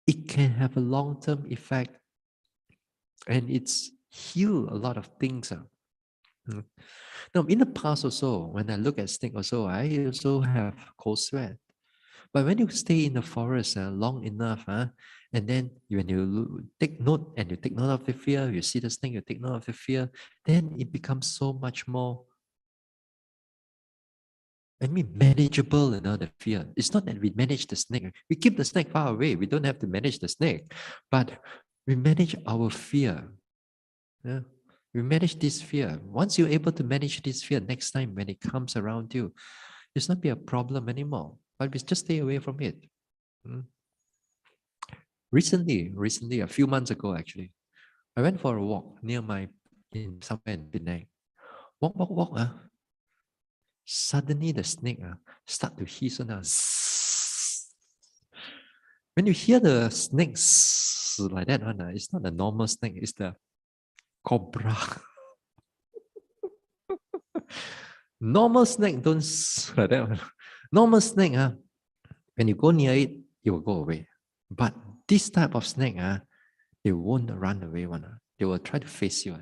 it can have a long-term effect, and it's heal a lot of things. Mm. Now, in the past also, when I look at snake also, I also have cold sweat. But when you stay in the forest long enough, and then when you take note and you take note of the fear, you see the snake, you take note of the fear, then it becomes so much more, manageable, the fear. It's not that we manage the snake. We keep the snake far away. We don't have to manage the snake. But we manage our fear. Yeah. We manage this fear. Once you're able to manage this fear, next time when it comes around you, it's not be a problem anymore. But we just stay away from it. Mm. Recently, a few months ago, actually, I went for a walk near somewhere in Penang. Walk. Suddenly the snake start to hiss on us. When you hear the snakes like that one, it's not a normal snake, it's the cobra. Normal snake don't like that one. Normal snake, when you go near it, it will go away. But this type of snake, they won't run away one. They will try to face you.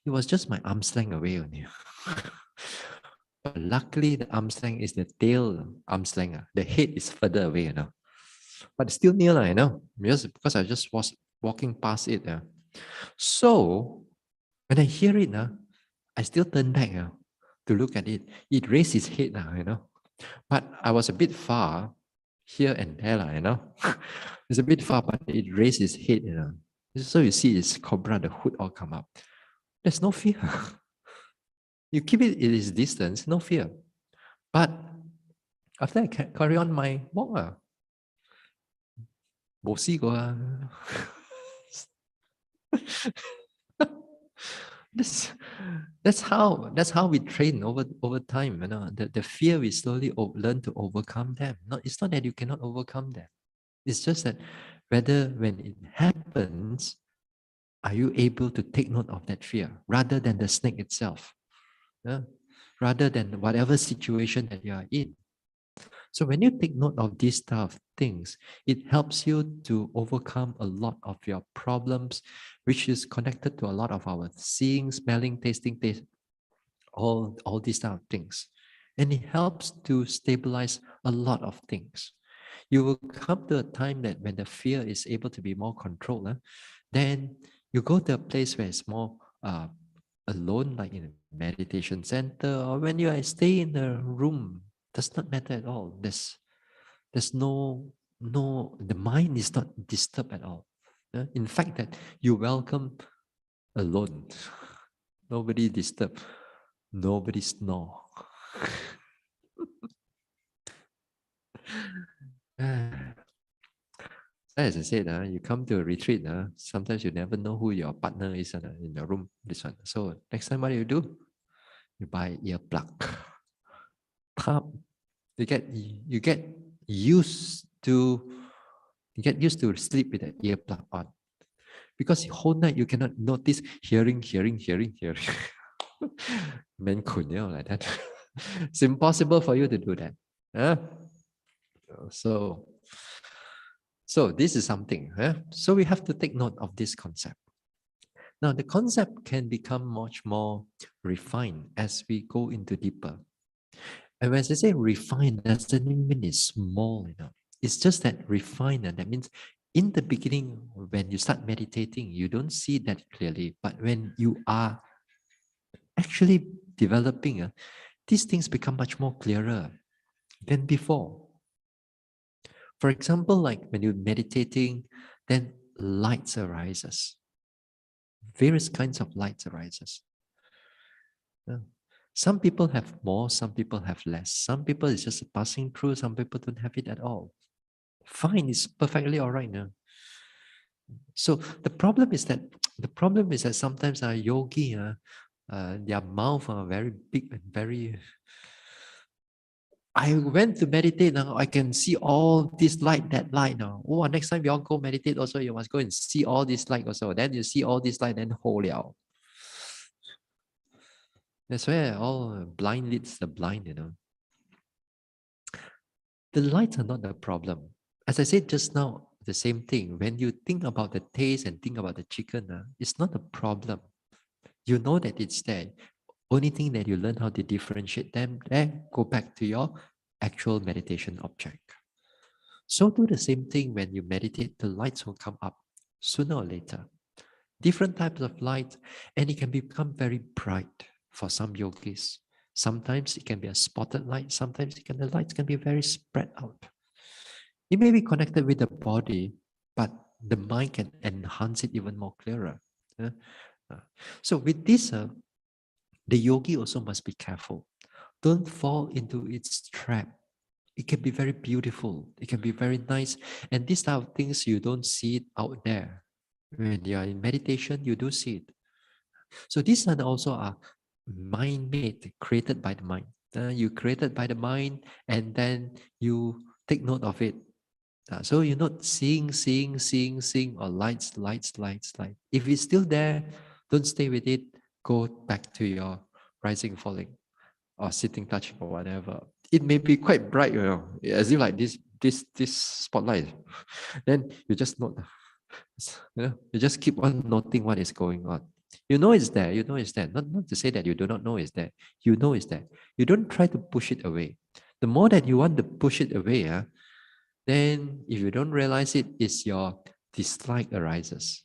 It was just my arm's length away only. But luckily, the arm's length is the tail arm's length. The head is further away, But it's still near, just because I just was walking past it. So when I hear it, I still turn back to look at it. It raised its head, But I was a bit far here and there, It's a bit far, but it raised its head, So you see its cobra, the hood all come up. There's no fear. You keep it at its distance, no fear. But after I carry on my walk, bo si go. This, that's how we train over time. The fear we slowly learn to overcome them. It's not that you cannot overcome them. It's just that whether when it happens, are you able to take note of that fear rather than the snake itself? Yeah? Rather than whatever situation that you are in. So when you take note of these type of things, it helps you to overcome a lot of your problems, which is connected to a lot of our seeing, smelling, tasting, all these type of things. And it helps to stabilize a lot of things. You will come to a time that when the fear is able to be more controlled, then you go to a place where it's more alone, like in a meditation center, or when you stay in a room, does not matter at all. There's no the mind is not disturbed at all. In fact, that you welcome alone. Nobody disturb, nobody snore. As I said, you come to a retreat, sometimes you never know who your partner is in your room. This one. So next time, what do? You buy earplug. Pop. You get used to sleep with an earplug on, because the whole night you cannot notice hearing. Man like that. It's impossible for you to do that. Huh? So this is something. So we have to take note of this concept. Now the concept can become much more refined as we go into deeper. And when I say refined, doesn't mean it's small, It's just that refined, and that means in the beginning, when you start meditating, you don't see that clearly. But when you are actually developing, these things become much more clearer than before. For example, like when you're meditating, then lights arises. Various kinds of lights arises. Some people have more, some people have less. Some people is just passing through, some people don't have it at all. Fine, it's perfectly all right now. So the problem is that sometimes our yogi, their mouth are very big and very. I went to meditate now. I can see all this light, that light now. Oh, next time you all go meditate also, you must go and see all this light also. Then you see all this light, then hold liao. That's where all blind leads the blind, The lights are not the problem. As I said just now, the same thing. When you think about the taste and think about the chicken, it's not a problem. You know that it's there. Only thing that you learn how to differentiate them, then go back to your actual meditation object. So do the same thing when you meditate, the lights will come up sooner or later. Different types of light, and it can become very bright for some yogis. Sometimes it can be a spotted light, sometimes the lights can be very spread out. It may be connected with the body, but the mind can enhance it even more clearer. So with this, the yogi also must be careful. Don't fall into its trap. It can be very beautiful. It can be very nice. And these type of things, you don't see it out there. When you are in meditation, you do see it. So these are also mind-made, created by the mind. You created by the mind, and then you take note of it. So you're not seeing, or lights. If it's still there, don't stay with it. Go back to your rising, falling, or sitting, touching, or whatever. It may be quite bright, as if like this spotlight. Then you just note, you just keep on noting what is going on. You know it's there. Not to say that you do not know it's there. You know it's there. You don't try to push it away. The more that you want to push it away, then if you don't realize it, it's your dislike arises.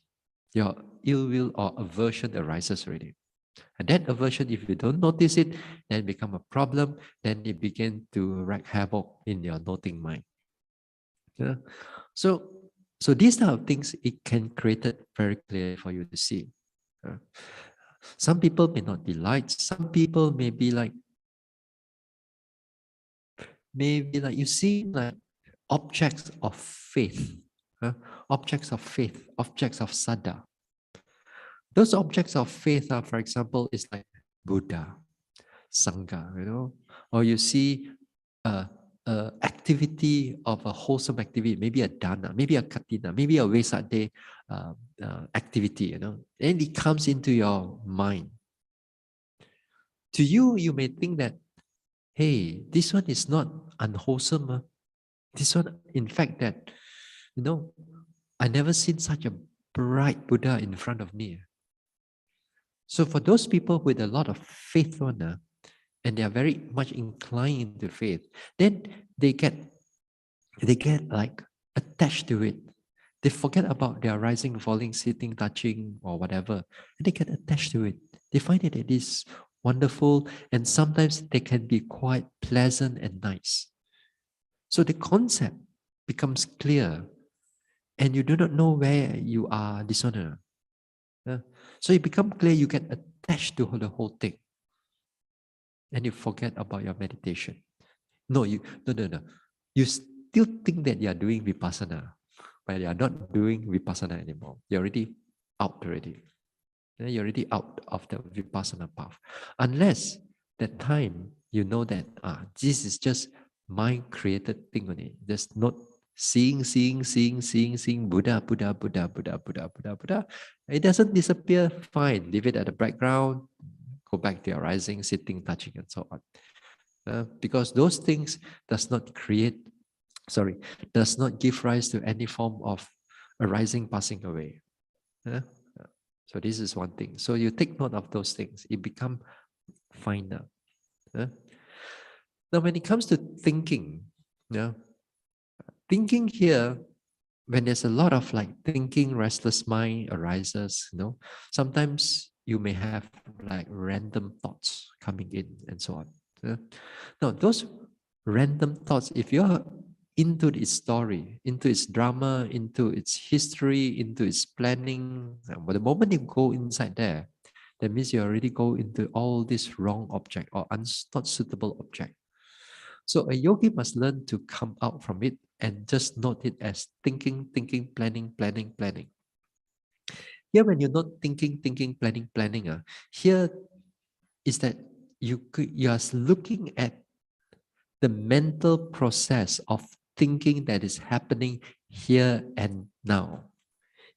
Your ill will or aversion arises already. And that aversion, if you don't notice it, then become a problem, then it begin to wreak havoc in your noting mind. Yeah. So these type of things, it can create it very clear for you to see. Some people may not be light. Some people may be like, you see, like objects of faith, objects of faith, objects of saddha. Those objects of faith are, for example, is like Buddha, Sangha, or you see activity of a wholesome activity, maybe a dana, maybe a katina, maybe a Vesak activity, and it comes into your mind. To you, you may think that, hey, this one is not unwholesome. This one, in fact, that, I never seen such a bright Buddha in front of me. So for those people with a lot of faith on, and they are very much inclined into faith, then they get like attached to it. They forget about their rising, falling, sitting, touching, or whatever, and they get attached to it. They find it is wonderful, and sometimes they can be quite pleasant and nice. So the concept becomes clear, and you do not know where you are dishonored. So it becomes clear, you get attached to the whole thing, and you forget about your meditation. No. You still think that you are doing Vipassana, but you are not doing Vipassana anymore. You're already out already. You're already out of the Vipassana path. Unless that time you know that this is just mind created thing only. Just not seeing Buddha. It doesn't disappear, fine. Leave it at the background. Go back to your rising, sitting, touching, and so on. Because those things does not give rise to any form of arising, passing away. So this is one thing. So you take note of those things. It become finer. Now, when it comes to thinking, thinking here, when there's a lot of like thinking, restless mind arises, sometimes you may have like random thoughts coming in and so on. Now, those random thoughts, if you're into its story, into its drama, into its history, into its planning, but the moment you go inside there, that means you already go into all this wrong object or not suitable object. So a yogi must learn to come out from it and just note it as thinking, planning. Here, when you're not thinking, planning, here is that you are looking at the mental process of thinking that is happening here and now.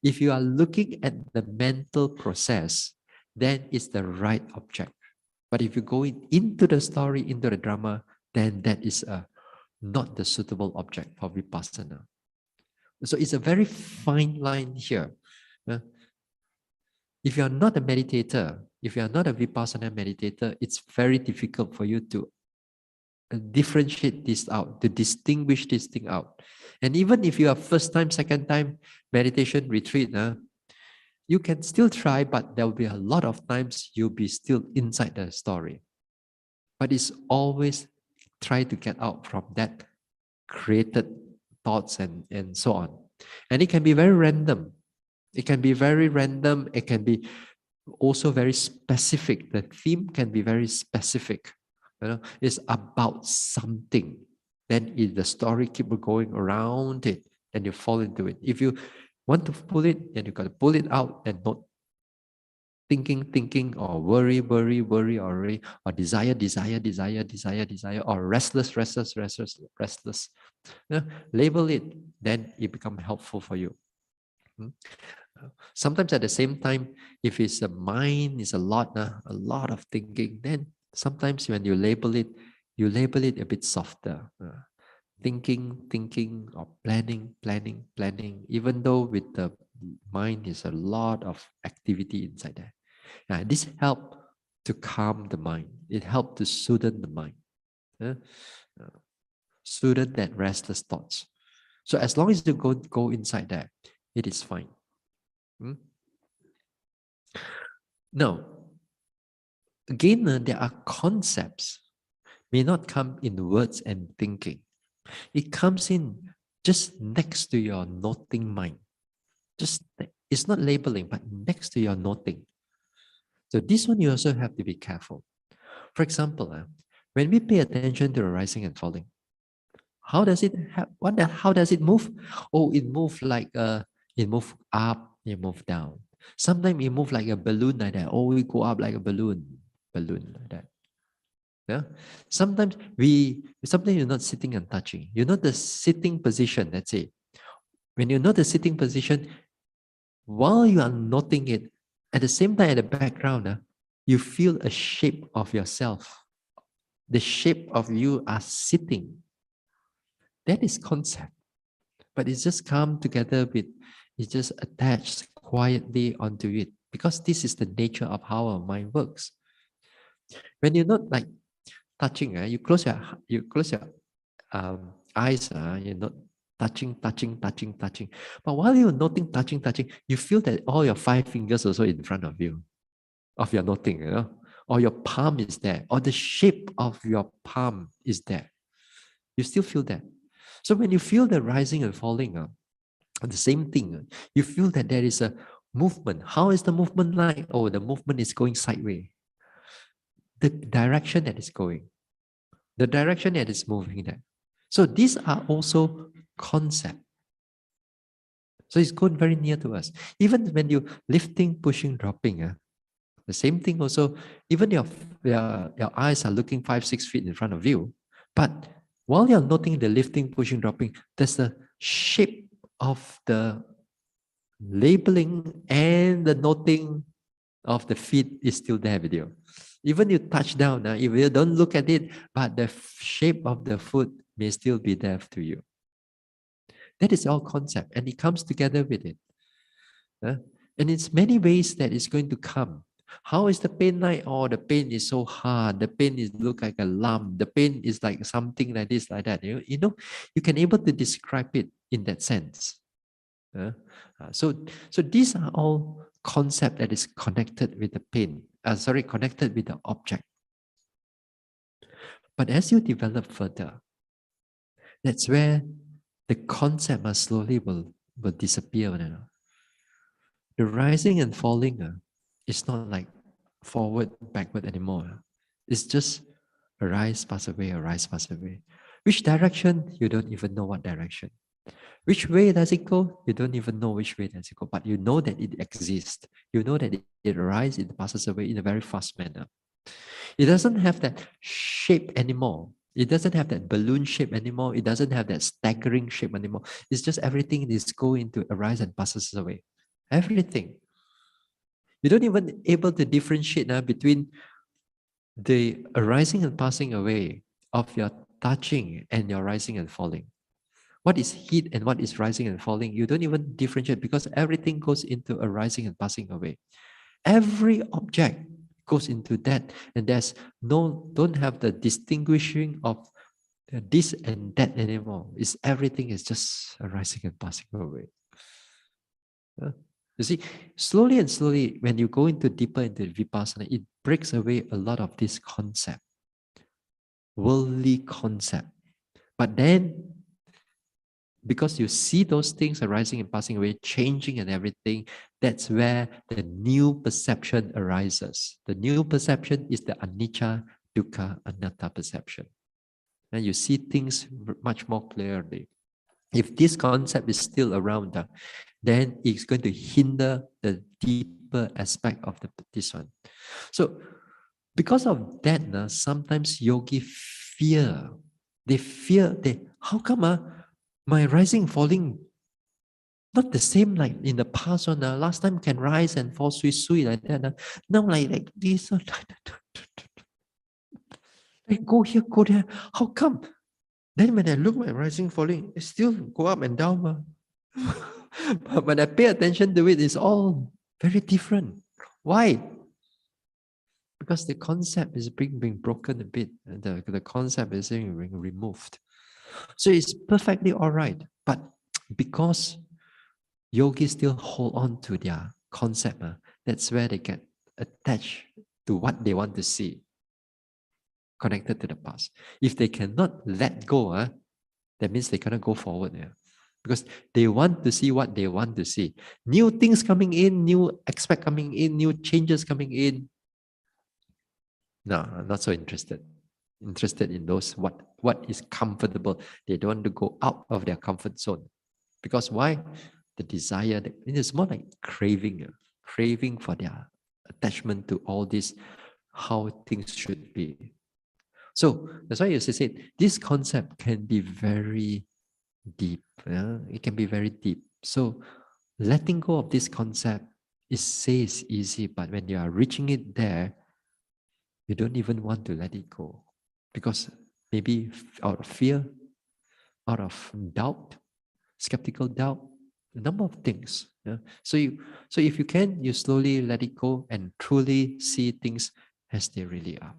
If you are looking at the mental process, then it's the right object. But if you go into the story, into the drama, then that is not the suitable object for Vipassana. So it's a very fine line here. If you are not a meditator, if you are not a Vipassana meditator, it's very difficult for you to differentiate this out, to distinguish this thing out. And even if you are first time, second time meditation retreat, you can still try, but there will be a lot of times you'll be still inside the story. But it's always try to get out from that created thoughts and so on. And it can be very random. It can be very random. It can be also very specific. The theme can be very specific. It's about something. Then the story keep going around it, and you fall into it. If you want to pull it, then you got to pull it out and not thinking or worry, or desire, or restless. Label it, then it become helpful for you. Sometimes at the same time, if it's a mind, is a lot of thinking, then sometimes when you label it a bit softer. Thinking or planning, even though with the mind is a lot of activity inside there. This helps to calm the mind. It helps to soothe the mind. Soothe that restless thoughts. So as long as you go inside there, it is fine. Now, again, there are concepts may not come in words and thinking. It comes in just next to your noting mind. It's not labeling, but next to your noting. So this one you also have to be careful. For example, when we pay attention to the rising and falling, how does it how does it move? Oh, it moves like it move up, it move down. Sometimes it move like a balloon like that. Oh, we go up like a balloon like that. Yeah. Sometimes you're not sitting and touching. You know the sitting position. That's it. When you know the sitting position, while you are noting it, at the same time, at the background, you feel a shape of yourself. The shape of you are sitting. That is concept. But it's just come together with, it's just attached quietly onto it. Because this is the nature of how our mind works. When you're not like touching, you close your eyes, you're not touching. But while you're noting touching, you feel that all your 5 fingers also in front of you, of your noting, or your palm is there, or the shape of your palm is there. You still feel that. So when you feel the rising and falling, the same thing, you feel that there is a movement. How is the movement like? Oh, the movement is going sideways. The direction that is going, the direction that is moving there. So these are also concept. So it's going very near to us. Even when you lifting, pushing, dropping, the same thing also, even your eyes are looking 5, 6 feet in front of you, but while you're noting the lifting, pushing, dropping, there's the shape of the labeling and the noting of the feet is still there with you. Even you touch down, if you don't look at it, but the shape of the foot may still be there to you. That is all concept, and it comes together with it. And it's many ways that it's going to come. How is the pain like? Oh, the pain is so hard. The pain is look like a lump. The pain is like something like this, like that. You know, you can able to describe it in that sense. So these are all concept that is connected with the pain. Connected with the object. But as you develop further, that's where the concept slowly will disappear. The rising and falling is not like forward, backward anymore. It's just arise, pass away, arise, pass away. Which direction? You don't even know what direction. Which way does it go? You don't even know which way does it go, but you know that it exists. You know that it arises, it passes away in a very fast manner. It doesn't have that shape anymore. It doesn't have that balloon shape anymore. It doesn't have that staggering shape anymore. It's just everything is going to arise and passes away. Everything. You don't even able to differentiate between the arising and passing away of your touching and your rising and falling. What is heat and what is rising and falling? You don't even differentiate because everything goes into arising and passing away. Every object goes into that, and don't have the distinguishing of this and that anymore. It's everything is just arising and passing away. You see, slowly and slowly, when you go into deeper into Vipassana, it breaks away a lot of this concept, worldly concept. But then, because you see those things arising and passing away, changing and everything, that's where the new perception arises. The new perception is the anicca, dukkha, anatta perception. And you see things much more clearly. If this concept is still around, then it's going to hinder the deeper aspect of this one. So, because of that, sometimes yogi fear. They fear, how come my rising, falling, not the same like in the past one. Last time can rise and fall sui like that. Now like this. Like go here, go there. How come? Then when I look at rising, falling, it still go up and down. But when I pay attention to it, it's all very different. Why? Because the concept is being broken a bit. The concept is being removed. So it's perfectly all right. But because yogis still hold on to their concept, that's where they get attached to what they want to see, connected to the past. If they cannot let go, that means they cannot go forward. Because they want to see what they want to see. New things coming in, new aspect coming in, new changes coming in. No, I'm not so interested. Interested in those what is comfortable. They don't want to go out of their comfort zone. Because why? The desire, it is more like craving, craving for their attachment to all this, how things should be. So that's why you said this concept can be very deep. Yeah? It can be very deep. So letting go of this concept is says easy, but when you are reaching it there, you don't even want to let it go because maybe out of fear, out of doubt, skeptical doubt, a number of things. Yeah? So if you can, you slowly let it go and truly see things as they really are.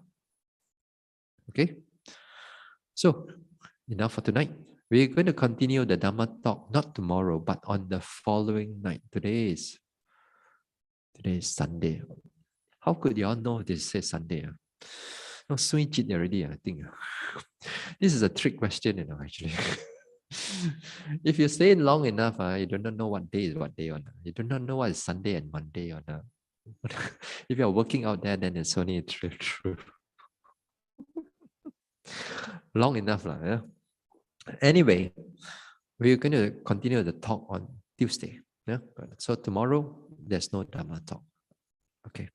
Okay? So enough for tonight. We're going to continue the Dhamma talk not tomorrow, but on the following night. Today is Sunday. How could you all know this says Sunday? No, switch it already, I think. This is a trick question, actually. If you stay long enough, you do not know what day is what day on. You do not know what is Sunday and Monday on. If you're working out there, then it's only true. Long enough, yeah. Anyway, we're going to continue the talk on Tuesday. Yeah. So tomorrow there's no Dhamma talk. Okay.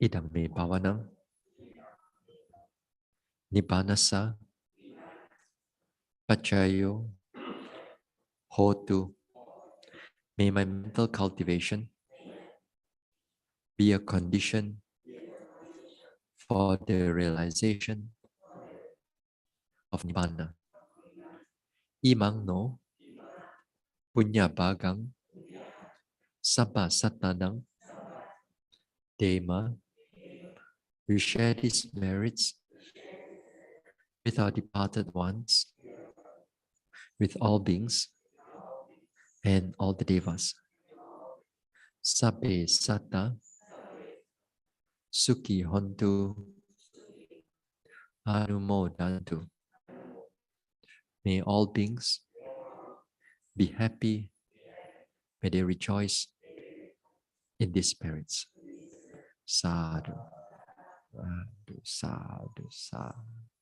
Idam me bhavanam nibbanasa pachayo hotu. May my mental cultivation be a condition for the realization of Nibbana. Imang no punya bagang sabba satanang dema. We share these merits with our departed ones, with all beings and all the devas. Sabbe satta sukhi hontu anumodantu. May all beings be happy. May they rejoice in these spirits. Sadhu, sadhu, sadhu, sadhu.